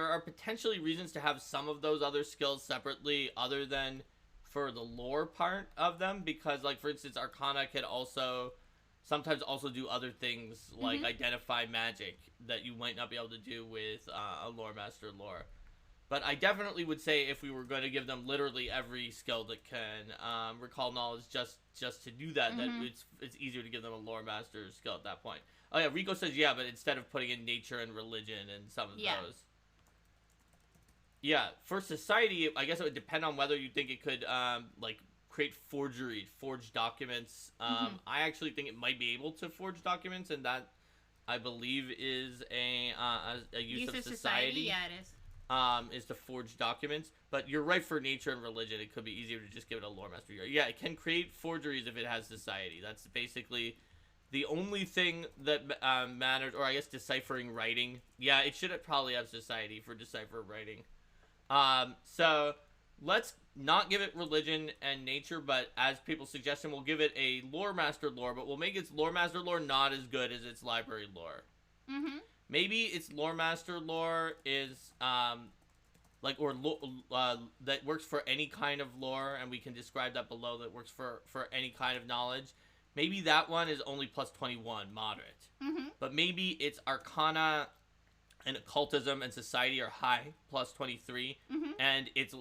are potentially reasons to have some of those other skills separately, other than for the lore part of them, because like for instance, Arcana could also sometimes also do other things like identify magic that you might not be able to do with a lore master lore. But I definitely would say if we were going to give them literally every skill that can recall knowledge just to do that, that it's easier to give them a lore master skill at that point. Oh yeah, Rico says yeah, but instead of putting in nature and religion and some of those. Yeah, for society, I guess it would depend on whether you think it could like create forge documents. I actually think it might be able to forge documents, and that I believe is a use of society. Yeah, it is. Is to forge documents, but you're right for nature and religion. It could be easier to just give it a lore master. Yeah, it can create forgeries if it has society. That's basically the only thing that matters, or I guess deciphering writing. Yeah, it should probably have society for decipher writing. So let's not give it religion and nature, but as people suggested, we'll give it a lore master lore, but we'll make its lore master lore not as good as its library lore. Maybe its lore master lore is like that works for any kind of lore, and we can describe that below, that works for any kind of knowledge. Maybe that one is only plus 21 moderate. But maybe its Arcana and occultism and society are high, plus 23, and its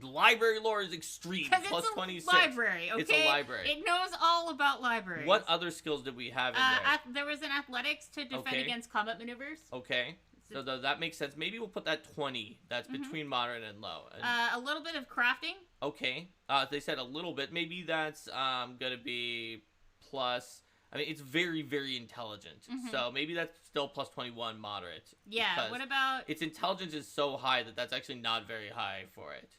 library lore is extreme, plus 26. Library, okay? It's a library. It knows all about libraries. What other skills did we have in there? There was an athletics to defend against combat maneuvers. Okay. So that makes sense. Maybe we'll put that 20. That's between moderate and low. And, a little bit of crafting. Okay. They said a little bit. Maybe that's gonna be plus. I mean, it's very, very intelligent. So maybe that's still plus 21 moderate. Yeah, what about... Its intelligence is so high that that's actually not very high for it.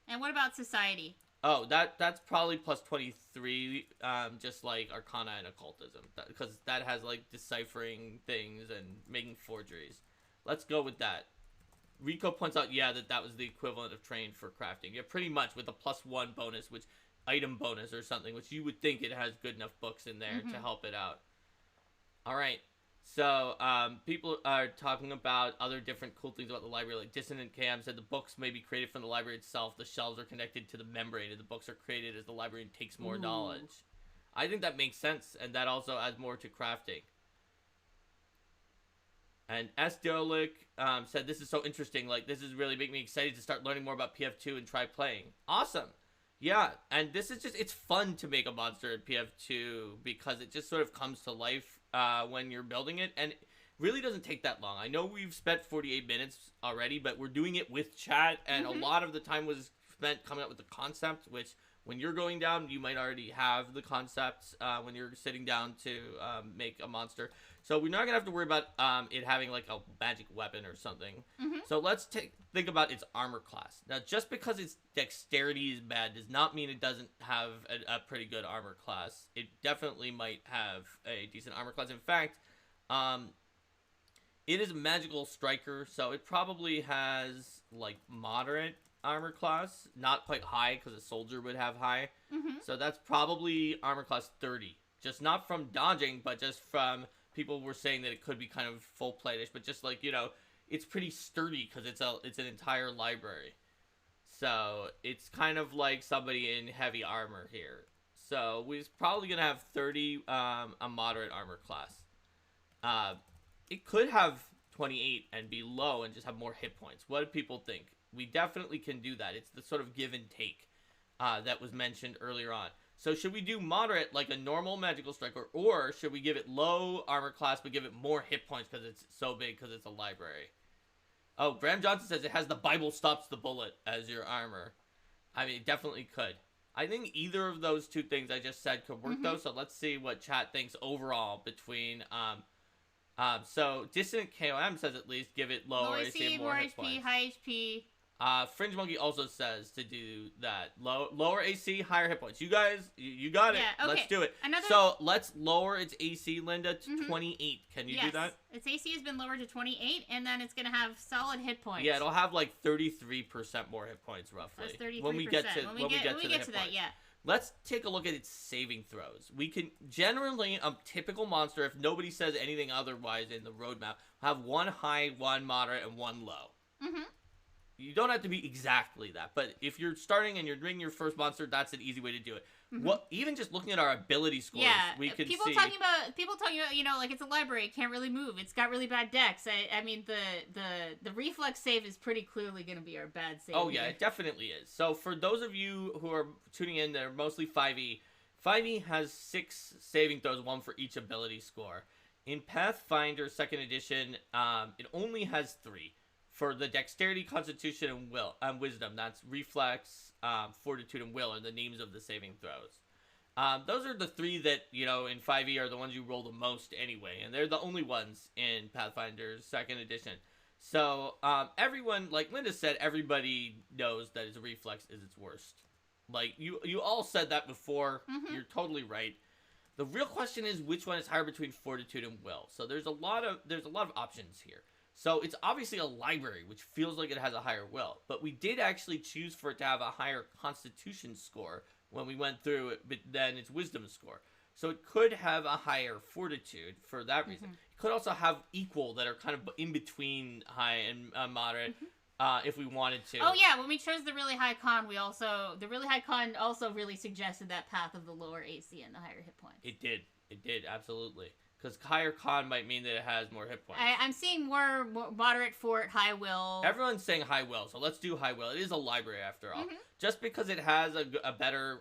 And what about society? Oh, that's probably plus 23, just like Arcana and occultism. Because that has, like, deciphering things and making forgeries. Let's go with that. Rico points out, yeah, that was the equivalent of trained for crafting. Yeah, pretty much, with a plus 1 bonus, which... item bonus or something, which you would think it has good enough books in there to help it out. All right. So, people are talking about other different cool things about the library, like Dissonant Cam said the books may be created from the library itself. The shelves are connected to the membrane, and the books are created as the librarian takes more knowledge. I think that makes sense, and that also adds more to crafting. And S. Dolic said, this is so interesting. Like, this is really making me excited to start learning more about PF2 and try playing. Awesome. Yeah, and this is just, it's fun to make a monster in PF2 because it just sort of comes to life when you're building it, and it really doesn't take that long. I know we've spent 48 minutes already, but we're doing it with chat, and a lot of the time was spent coming up with the concept, which when you're going down, you might already have the concepts when you're sitting down to make a monster. So we're not going to have to worry about it having like a magic weapon or something. So let's think about its armor class. Now, just because its dexterity is bad does not mean it doesn't have a pretty good armor class. It definitely might have a decent armor class. In fact, it is a magical striker, so it probably has like moderate armor class. Not quite high, because a soldier would have high. So that's probably armor class 30. Just not from dodging, but just from... people were saying that it could be kind of full plate-ish, but just like, you know, it's pretty sturdy because it's an entire library. So it's kind of like somebody in heavy armor here. So we're probably going to have 30, a moderate armor class. It could have 28 and be low and just have more hit points. What do people think? We definitely can do that. It's the sort of give and take that was mentioned earlier on. So should we do moderate like a normal magical striker, or should we give it low armor class but give it more hit points because it's so big because it's a library? Oh, Graham Johnson says it has the Bible stops the bullet as your armor. I mean, it definitely could. I think either of those two things I just said could work though, so let's see what chat thinks overall between... so Dissonant KOM says at least give it lower AC, more hit points. High HP. Fringe Monkey also says to do that. Lower AC, higher hit points. You guys, you got it. Yeah, okay. Let's do it. So let's lower its AC, Linda, to 28. Can you do that? Its AC has been lowered to 28, and then it's going to have solid hit points. Yeah, it'll have like 33% more hit points, roughly. That's 33%. When we get to the hit points. Yeah. let's take a look at its saving throws. We can generally, a typical monster, if nobody says anything otherwise in the roadmap, have one high, one moderate, and one low. Mm-hmm. You don't have to be exactly that, but if you're starting and you're doing your first monster, that's an easy way to do it. Mm-hmm. even just looking at our ability scores, we can people see talking about like it's a library, it can't really move, it's got really bad decks. I mean the reflex save is pretty clearly going to be our bad save. Oh yeah, it definitely is. So for those of you who are tuning in, they're mostly 5e. 5e has 6 saving throws, 1 for each ability score. In Pathfinder 2nd edition, it only has 3. For the dexterity, constitution, and will and wisdom, that's reflex, fortitude, and will are the names of the saving throws. Those are the 3 that, in 5e are the ones you roll the most anyway, and they're the only ones in Pathfinder's 2nd edition. So, everyone, like Linda said, everybody knows that its reflex is its worst. Like, you all said that before. Mm-hmm. You're totally right. The real question is which one is higher between fortitude and will. So there's a lot of options here. So it's obviously a library, which feels like it has a higher will. But we did actually choose for it to have a higher constitution score when we went through it than its wisdom score. So it could have a higher fortitude for that reason. Mm-hmm. It could also have equal that are kind of in between high and moderate if we wanted to. Oh yeah, when we chose the really high con, the really high con also really suggested that path of the lower AC and the higher hit points. It did, absolutely. Because higher con might mean that it has more hit points. I'm seeing more moderate fort, high will. Everyone's saying high will, so let's do high will. It is a library after all. Mm-hmm. Just because it has a better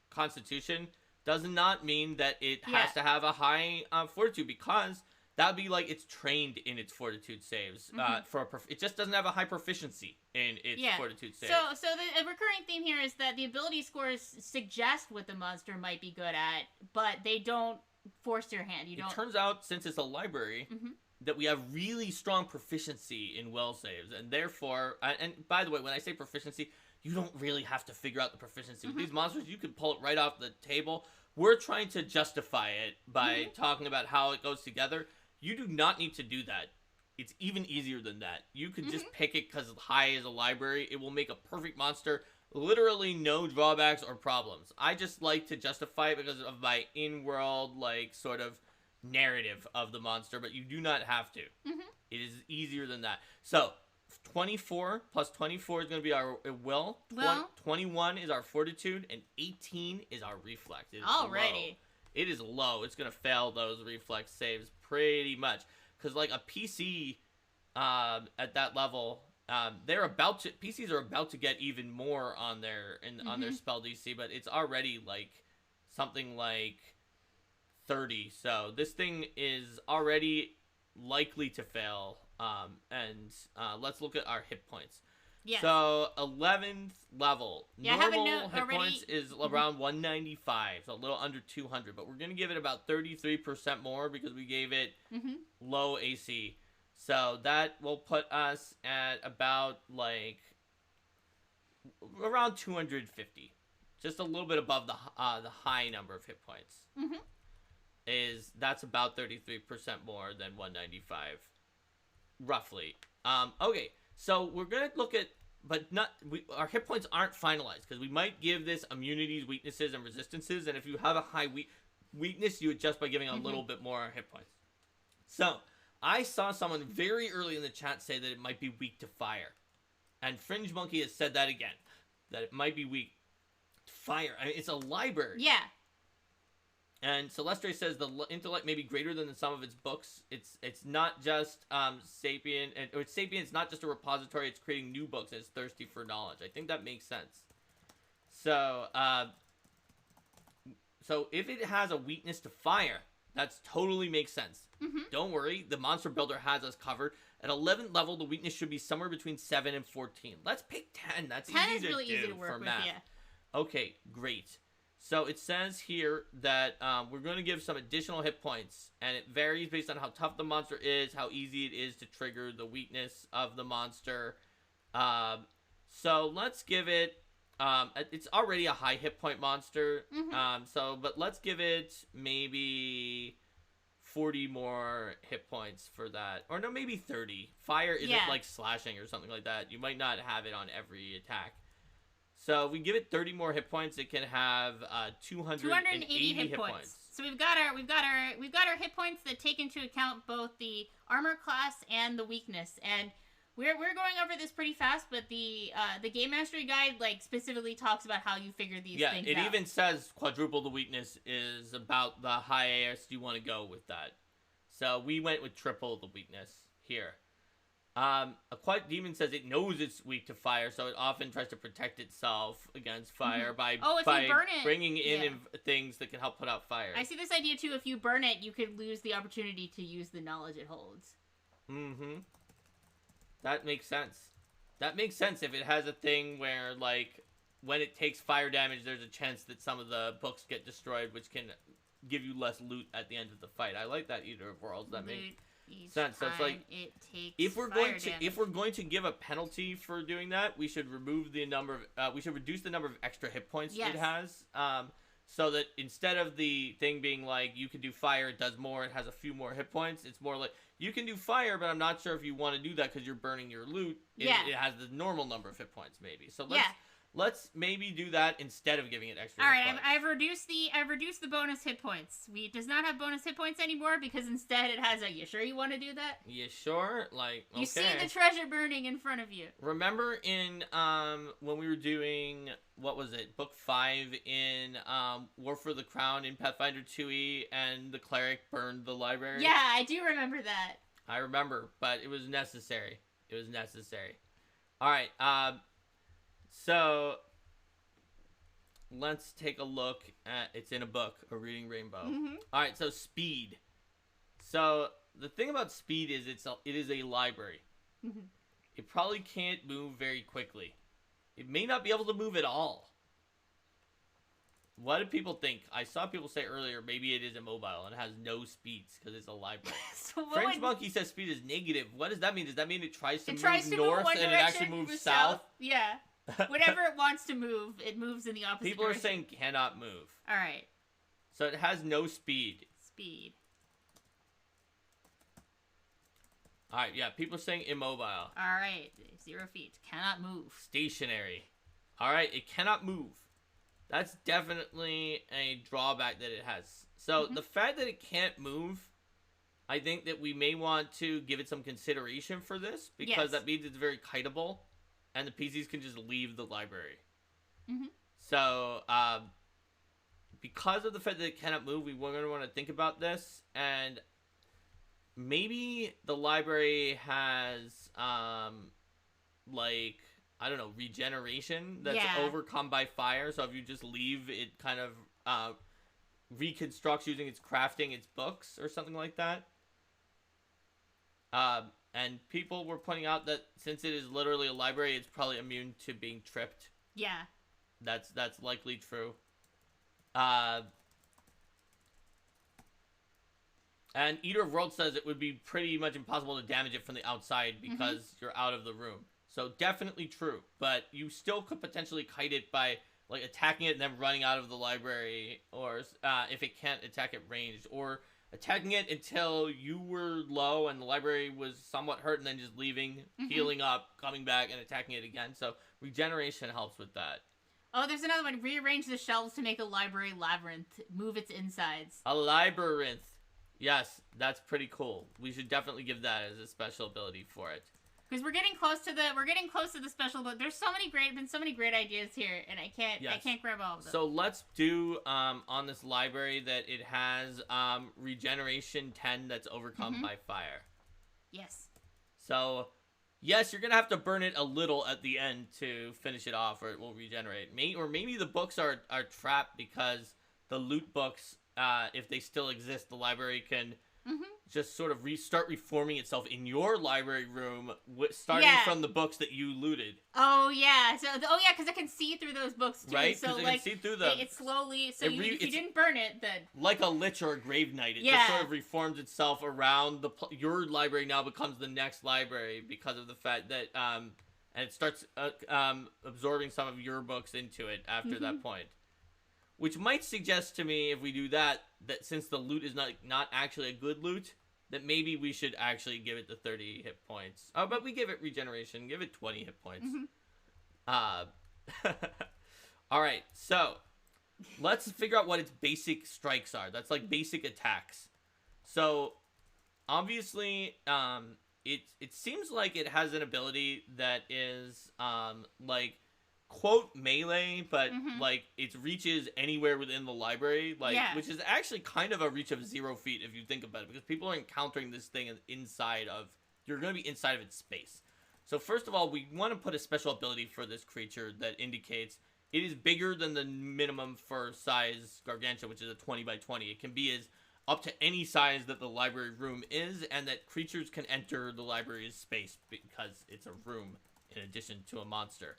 constitution does not mean that it has to have a high fortitude, because that would be like it's trained in its fortitude saves. It just doesn't have a high proficiency in its fortitude saves. So the recurring theme here is that the ability scores suggest what the monster might be good at, but they don't force your hand. It turns out, since it's a library, that we have really strong proficiency in will saves, and therefore, and by the way, when I say proficiency, you don't really have to figure out the proficiency. With these monsters, you can pull it right off the table. We're trying to justify it by talking about how it goes together. You do not need to do that. It's even easier than that. You could just pick it because high is a library. It will make a perfect monster. Literally no drawbacks or problems. I just like to justify it because of my in-world, sort of narrative of the monster, but you do not have to. It is easier than that. So, 24 plus 24 is going to be our will. 21 is our fortitude, and 18 is our reflex. Alrighty. It is low. It's going to fail those reflex saves pretty much. Because, a PC at that level... PCs are about to get even more on their on their spell DC, but it's already something like 30. So this thing is already likely to fail. Let's look at our hit points. Yes. So 11th level. Yeah, normal hit points is around 195, so a little under 200. But we're gonna give it about 33% more because we gave it low AC. So that will put us at about around 250, just a little bit above the high number of hit points. That's about 33% more than 195, roughly. Okay, so we're gonna look at, our hit points aren't finalized because we might give this immunities, weaknesses, and resistances, and if you have a high weakness, you adjust by giving a little bit more hit points. So I saw someone very early in the chat say that it might be weak to fire. And Fringe Monkey has said that again. That it might be weak to fire. I mean, it's a library. Yeah. And Celestre says the intellect may be greater than the sum of its books. It's not just sapient. Or sapient's not just a repository. It's creating new books and it's thirsty for knowledge. I think that makes sense. So if it has a weakness to fire, that totally makes sense. Don't worry, the monster builder has us covered. At 11th level, the weakness should be somewhere between 7 and 14. Let's pick 10. That's 10 easy is really easy to work for with, math. yeah. Okay, great. So it says here that we're going to give some additional hit points, and it varies based on how tough the monster is, how easy it is to trigger the weakness of the monster. So let's give it... it's already a high hit point monster, but let's give it maybe 40 more hit points for that. Or no, maybe 30. Fire isn't like slashing or something like that. You might not have it on every attack. So we give it 30 more hit points. It can have 280 hit points. So we've got our hit points that take into account both the armor class and the weakness. And we're going over this pretty fast, but the Game Mastery Guide like specifically talks about how you figure these things out. Yeah, it even says quadruple the weakness is about the highest you want to go with that. So we went with triple the weakness here. Aquatic Demon says it knows it's weak to fire, so it often tries to protect itself against fire by you burn it, bringing in things that can help put out fire. I see this idea too. If you burn it, you could lose the opportunity to use the knowledge it holds. Mm-hmm. That makes sense. That makes sense if it has a thing where, like, when it takes fire damage, there's a chance that some of the books get destroyed, which can give you less loot at the end of the fight. I like that Eater of Worlds. That makes sense. So it's like if we're going to give a penalty for doing that, we should remove the number of we should reduce the number of extra hit points it has. So that instead of the thing being like you can do fire, it does more, it has a few more hit points. It's more like you can do fire, but I'm not sure if you want to do that because you're burning your loot. It has the normal number of hit points maybe. So let's maybe do that instead of giving it extra. All right, I've reduced the bonus hit points. It does not have bonus hit points anymore because instead it has a. You sure you want to do that? You sure? Like okay. You see the treasure burning in front of you. Remember in when we were doing what was it, book 5 in War for the Crown in Pathfinder 2e, and the cleric burned the library? Yeah, I do remember that. I remember, but it was necessary. It was necessary. All right. So let's take a look at. It's in a book, A Reading Rainbow. Mm-hmm. All right. So speed. So the thing about speed is it is a library. Mm-hmm. It probably can't move very quickly. It may not be able to move at all. What do people think? I saw people say earlier maybe it is immobile and has no speeds because it's a library. French Monkey says speed is negative. What does that mean? Does that mean it tries to move north and it actually moves south? Yeah. Whenever it wants to move, it moves in the opposite People direction. are saying cannot move. All right. So it has no speed. Speed. All right, yeah, people are saying immobile. All right, 0 feet. Cannot move. Stationary. All right, it cannot move. That's definitely a drawback that it has. So the fact that it can't move, I think that we may want to give it some consideration for this because that means it's very kiteable, and the PCs can just leave the library. Mm-hmm. So, because of the fact that it cannot move, we're going to want to think about this, and maybe the library has, like, I don't know, regeneration that's overcome by fire. So if you just leave, it kind of reconstructs using its crafting, its books, or something like that. And people were pointing out that since it is literally a library, it's probably immune to being tripped. Yeah. That's likely true. And Eater of Worlds says it would be pretty much impossible to damage it from the outside because you're out of the room. So definitely true, but you still could potentially kite it by like attacking it and then running out of the library, or if it can't attack at ranged, or attacking it until you were low and the library was somewhat hurt, and then just leaving, healing up, coming back, and attacking it again. So regeneration helps with that. Oh, there's another one. Rearrange the shelves to make a library labyrinth. Move its insides. A labyrinth. Yes, that's pretty cool. We should definitely give that as a special ability for it. Because we're getting close to the special, but there's so many great ideas here, and I can't grab all of them. So let's do on this library that it has regeneration 10 that's overcome by fire. Yes. So yes, you're gonna have to burn it a little at the end to finish it off, or it will regenerate. Maybe the books are trapped because the loot books, if they still exist, the library can just sort of start reforming itself in your library room, starting from the books that you looted. Oh yeah, because I can see through those books too. Right, so because like can see through them. It slowly. So if you didn't burn it, then like a lich or a grave knight, it just sort of reforms itself around your library. Now becomes the next library because of the fact that and it starts absorbing some of your books into it after that point. Which might suggest to me, if we do that since the loot is not actually a good loot, that maybe we should actually give it the 30 hit points. Oh, but we give it regeneration. Give it 20 hit points. All right, so let's figure out what its basic strikes are. That's like basic attacks. So obviously, it seems like it has an ability that is like quote melee, but like its reach is anywhere within the library, like which is actually kind of a reach of 0 feet if you think about it, because people are encountering this thing inside of you're going to be inside of its space. So first of all, we want to put a special ability for this creature that indicates it is bigger than the minimum for size Gargantua, which is a 20 by 20. It can be as up to any size that the library room is, and that creatures can enter the library's space because it's a room in addition to a monster.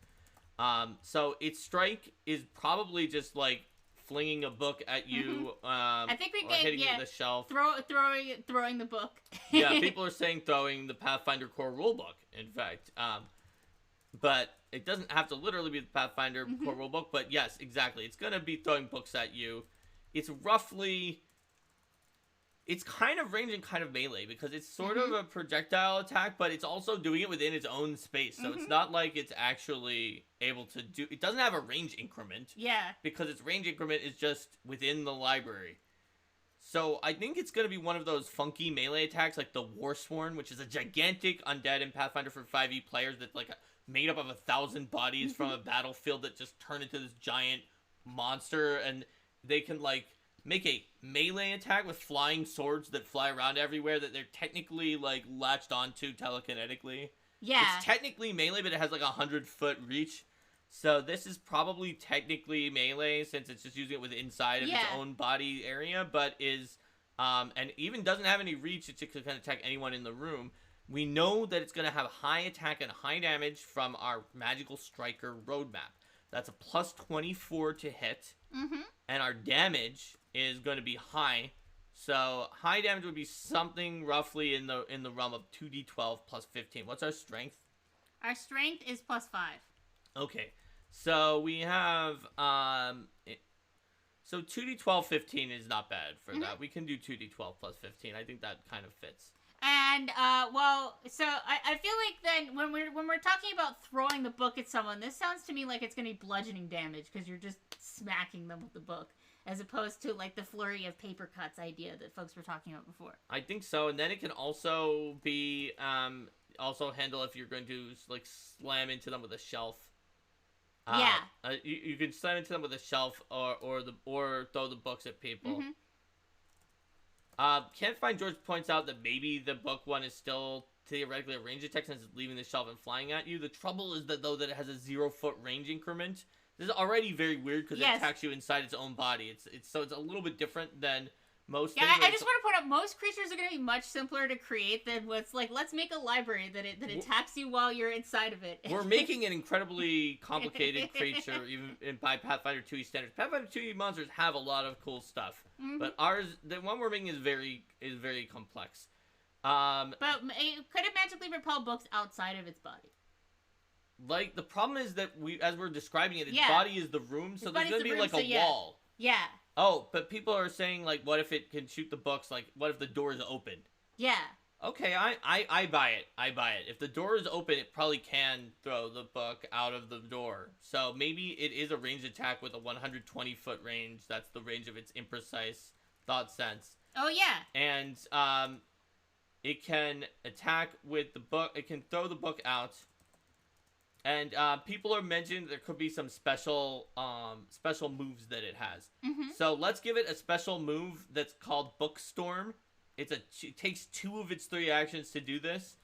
So its strike is probably just like flinging a book at you, I think we or hitting you get with a shelf. Throwing the book. Yeah, people are saying throwing the Pathfinder core rulebook, in fact. But it doesn't have to literally be the Pathfinder core rulebook, but yes, exactly. It's going to be throwing books at you. It's roughly... It's kind of range and kind of melee, because it's sort of a projectile attack, but it's also doing it within its own space. So it's not like it's actually able to do... It doesn't have a range increment. Yeah. Because its range increment is just within the library. So I think it's going to be one of those funky melee attacks, like the Warsworn, which is a gigantic undead in Pathfinder for 5e players that's like made up of 1,000 bodies from a battlefield that just turn into this giant monster, and they can like make a melee attack with flying swords that fly around everywhere that they're technically like latched onto telekinetically. Yeah. It's technically melee, but it has like 100-foot reach. So this is probably technically melee since it's just using it with inside of its own body area, but is and even doesn't have any reach. It can attack anyone in the room. We know that it's going to have high attack and high damage from our Magical Striker roadmap. That's a plus 24 to hit, and our damage is going to be high. So high damage would be something roughly in the realm of 2d12 plus 15. What's our strength? Our strength is plus 5. Okay, so we have so 2d12 15 is not bad for that. We can do 2d12 plus 15. I think that kind of fits. And well, so I feel like then when we're talking about throwing the book at someone, this sounds to me like it's gonna be bludgeoning damage because you're just smacking them with the book, as opposed to like the flurry of paper cuts idea that folks were talking about before. I think so, and then it can also be also handle if you're going to like slam into them with a shelf. You can slam into them with a shelf or throw the books at people. Can't Find George points out that maybe the book one is still theoretically a range attack since it's leaving the shelf and flying at you. The trouble is that it has a 0-foot range increment. This is already very weird because it attacks you inside its own body. It's a little bit different than most things. I just want to point out most creatures are going to be much simpler to create than what's like. Let's make a library that attacks you while you're inside of it. We're making an incredibly complicated creature even by Pathfinder 2e standards. Pathfinder 2e monsters have a lot of cool stuff, but the one we're making is very complex. But could it magically repel books outside of its body? Like, the problem is that as we're describing it, its body is the room, so there's going to be like a wall. Yeah. Oh, but people are saying, like, what if it can shoot the books? Like, what if the door is open? Yeah. Okay, I buy it. I buy it. If the door is open, it probably can throw the book out of the door. So maybe it is a ranged attack with a 120-foot range. That's the range of its imprecise thought sense. Oh, yeah. And it can attack with the book. It can throw the book out. And people are mentioning there could be some special moves that it has. So let's give it a special move that's called Bookstorm. It takes 2 of its 3 actions to do this,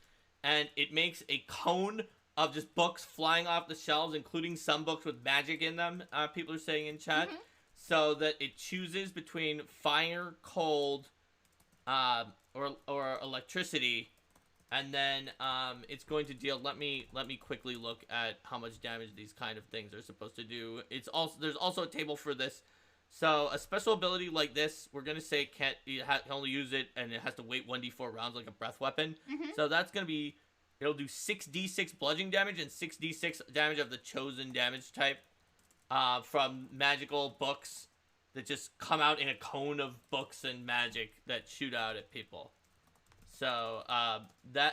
and it makes a cone of just books flying off the shelves, including some books with magic in them. People are saying in chat, so that it chooses between fire, cold, or electricity. And then it's going to deal. Let me quickly look at how much damage these kind of things are supposed to do. There's also a table for this. So a special ability like this, we're gonna say can only use it, and it has to wait 1d4 rounds like a breath weapon. So that's gonna be, it'll do 6d6 bludgeoning damage and 6d6 damage of the chosen damage type from magical books that just come out in a cone of books and magic that shoot out at people. So,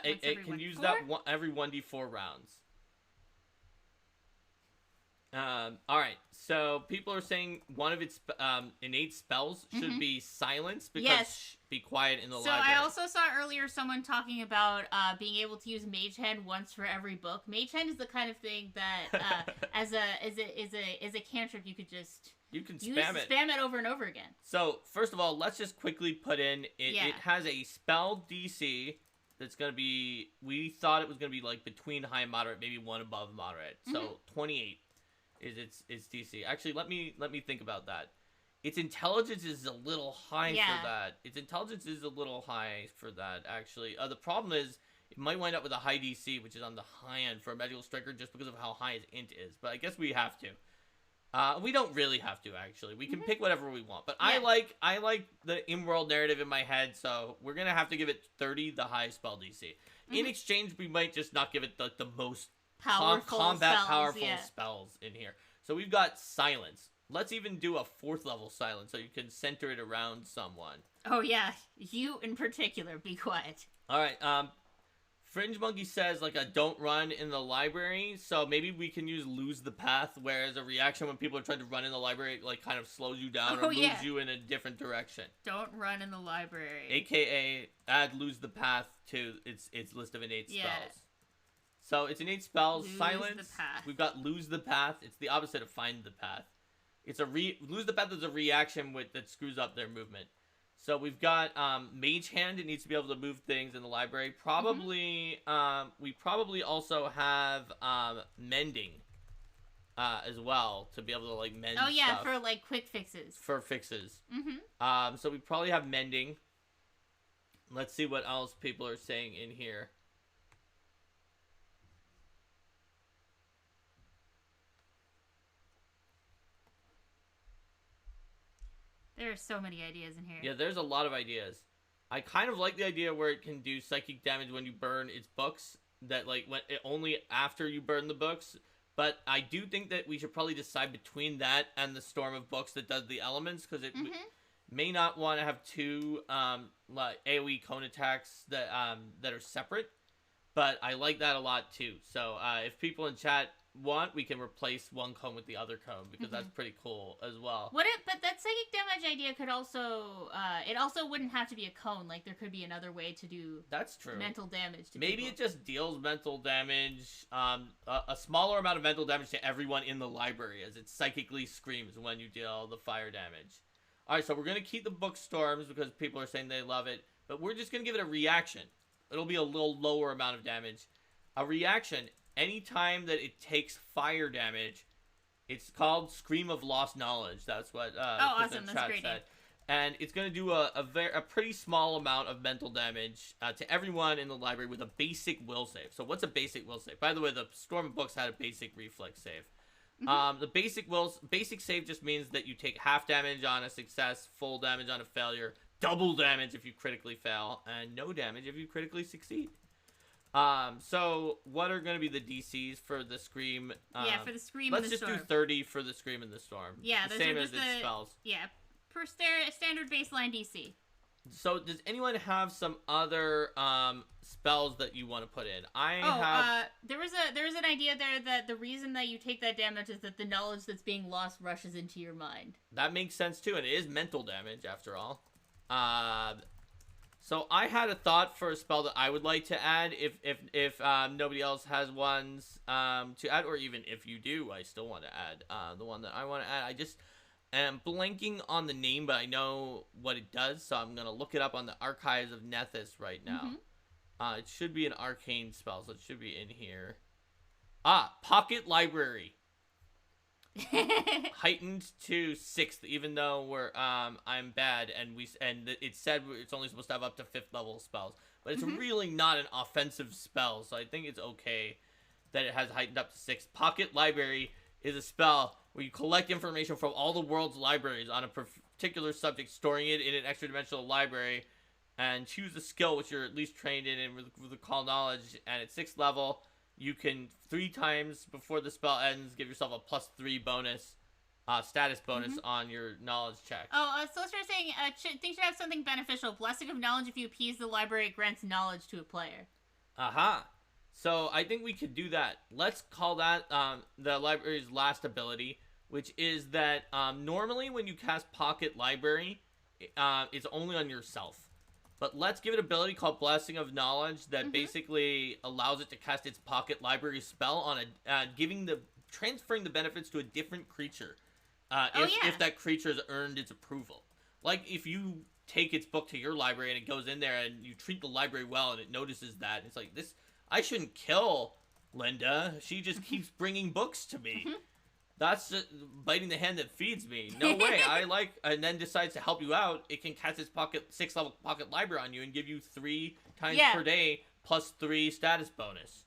it can use that every 1d4 rounds. All right. So people are saying one of its innate spells should be silence because Yes. be quiet in the So library. I also saw earlier someone talking about being able to use Mage Hand once for every book. Mage Hand is the kind of thing that as a cantrip you could just you can use, spam it. spam it over and over again. So first of all, let's just quickly put in it has a spell DC that's gonna be. We thought it was gonna be like between high and moderate, maybe one above moderate. So 28 is its DC. Actually, let me think about that. Its intelligence is a little high for that. Its intelligence is a little high for that, actually. The problem is, it might wind up with a high DC, which is on the high end for a Magical Striker just because of how high its int is. But I guess we have to. We don't really have to, actually. We can pick whatever we want. But I like the in-world narrative in my head, so we're going to have to give it 30, the highest spell DC. In exchange, we might just not give it the most Powerful combat spells, powerful spells in here. So we've got silence. Let's even do a 4th level silence so you can center it around someone. Oh yeah, you in particular, be quiet. All right. Fringe Monkey says like a don't run in the library, so maybe we can use lose the path, whereas a reaction when people are trying to run in the library it, like kind of slows you down or moves you in a different direction. Don't run in the library. AKA add lose the path to its list of innate spells. So it's innate spells, lose silence. The path. We've got lose the path. It's the opposite of find the path. It's lose the path is a reaction that screws up their movement. So we've got Mage Hand. It needs to be able to move things in the library. Probably, we probably also have Mending as well to be able to like mend. Oh yeah, stuff. for like quick fixes. For fixes. So we probably have Mending. Let's see what else people are saying in here. There are so many ideas in here. Yeah, there's a lot of ideas. I kind of like the idea where it can do psychic damage when you burn its books. That like only after you burn the books. But I do think that we should probably decide between that and the Storm of Books that does the elements, because it may not want to have two like AoE cone attacks that are separate. But I like that a lot too. So if people in chat want, we can replace one cone with the other cone, because that's pretty cool as well. But that psychic damage idea could also it also wouldn't have to be a cone. Like there could be another way to do that's true mental damage to maybe people. It just deals mental damage, a smaller amount of mental damage to everyone in the library, as it psychically screams when you deal the fire damage. All right, so we're gonna keep the book storms because people are saying they love it, but we're just gonna give it a reaction. It'll be a little lower amount of damage. A reaction, anytime that it takes fire damage, it's called Scream of Lost Knowledge. That's what awesome. That's great name. And it's going to do a pretty small amount of mental damage to everyone in the library with a basic will save. So what's a basic will save? By the way, the Storm of Books had a basic reflex save. The basic save just means that you take half damage on a success, full damage on a failure, double damage if you critically fail, and no damage if you critically succeed. So what are going to be the DCs for the Scream? For the Scream and the Storm. Let's just do 30 for the Scream and the Storm. Yeah, the same as its spells. Yeah, per standard baseline DC. So does anyone have some other spells that you want to put in? There was an idea there that the reason that you take that damage is that the knowledge that's being lost rushes into your mind. That makes sense too, and it is mental damage after all. So I had a thought for a spell that I would like to add if nobody else has ones to add, or even if you do, I still want to add the one that I want to add. I just am blanking on the name, but I know what it does, so I'm going to look it up on the Archives of Nethys right now. It should be an arcane spell, so it should be in here. Pocket Library. Heightened to 6th, even though I'm bad, and it said it's only supposed to have up to 5th level spells, but it's really not an offensive spell, so I think it's okay that it has heightened up to 6th. Pocket Library is a spell where you collect information from all the world's libraries on a particular subject, storing it in an extra dimensional library, and choose a skill which you're at least trained in and recall knowledge. And at 6th level, you can 3 times before the spell ends give yourself a +3 bonus, status bonus on your knowledge check. So let's start saying things should have something beneficial. Blessing of Knowledge, if you appease the library, it grants knowledge to a player. So I think we could do that. Let's call that the library's last ability, which is that normally when you cast Pocket Library, it's only on yourself. But let's give it an ability called Blessing of Knowledge that basically allows it to cast its Pocket Library spell on transferring the benefits to a different creature. If that creature has earned its approval. Like if you take its book to your library and it goes in there and you treat the library well and it notices that, it's like, I shouldn't kill Linda. She just keeps bringing books to me. That's just biting the hand that feeds me. No way. And then decides to help you out. It can cast its 6th level Pocket Library on you and give you 3 times per day plus 3 status bonus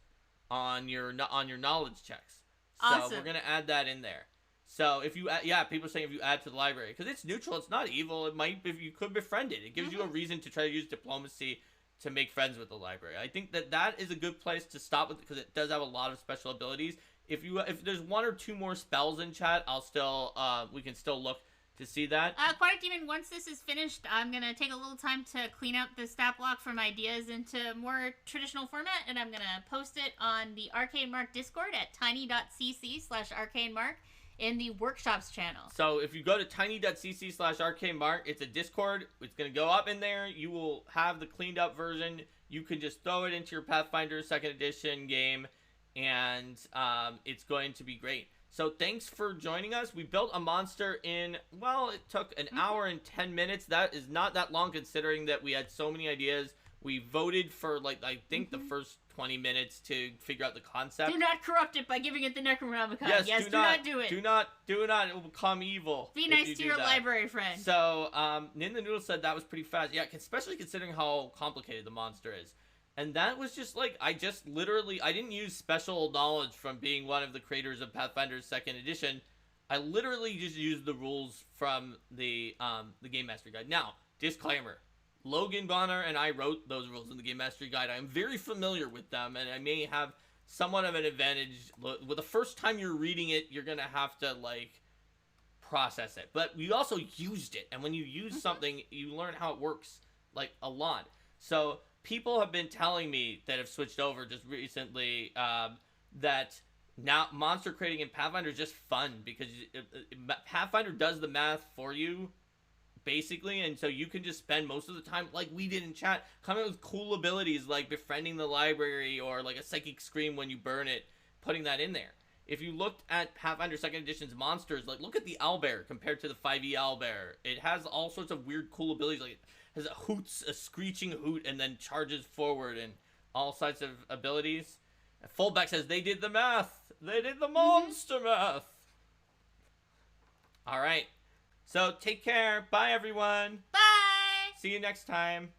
on your knowledge checks. So we're gonna add that in there. So if you people are saying if you add to the library, because it's neutral, it's not evil. It might, if you could befriend it. It gives you a reason to try to use diplomacy to make friends with the library. I think that is a good place to stop with, because it does have a lot of special abilities. If there's 1 or 2 more spells in chat, we can still look to see that. Quiet Demon, once this is finished, I'm gonna take a little time to clean up the stat block from ideas into more traditional format, and I'm gonna post it on the Arcane Mark Discord at tiny.cc/arcanemark in the workshops channel. So if you go to tiny.cc/arcanemark, it's a Discord. It's going to go up in there. You will have the cleaned up version. You can just throw it into your Pathfinder 2nd edition game, and it's going to be great. So thanks for joining us. We built a monster it took an hour and 10 minutes. That is not that long considering that we had so many ideas. We voted for, I think the first 20 minutes to figure out the concept. Do not corrupt it by giving it the Necronomicon. Yes, do not do it. Do not. It will become evil. Be nice to your library friend. So, Ninja Noodle said that was pretty fast. Yeah, especially considering how complicated the monster is. And that was just I didn't use special knowledge from being one of the creators of Pathfinder 2nd edition. I literally just used the rules from the Game Mastery Guide. Now, disclaimer. Logan Bonner and I wrote those rules in the Game Mastery Guide. I'm very familiar with them, and I may have somewhat of an advantage. With the first time you're reading it, you're going to have to, process it. But we also used it, and when you use something, you learn how it works, a lot. So people have been telling me that have switched over just recently that now monster creating in Pathfinder is just fun, because Pathfinder does the math for you, basically, and so you can just spend most of the time, like we did in chat, coming up with cool abilities like befriending the library or a psychic scream when you burn it, putting that in there. If you looked at Pathfinder 2nd Edition's monsters, look at the owlbear compared to the 5e owlbear. It has all sorts of weird cool abilities, it has a screeching hoot, and then charges forward, and all sorts of abilities. And Fullback says they did the math. They did the monster math. All right. So take care. Bye, everyone. Bye. See you next time.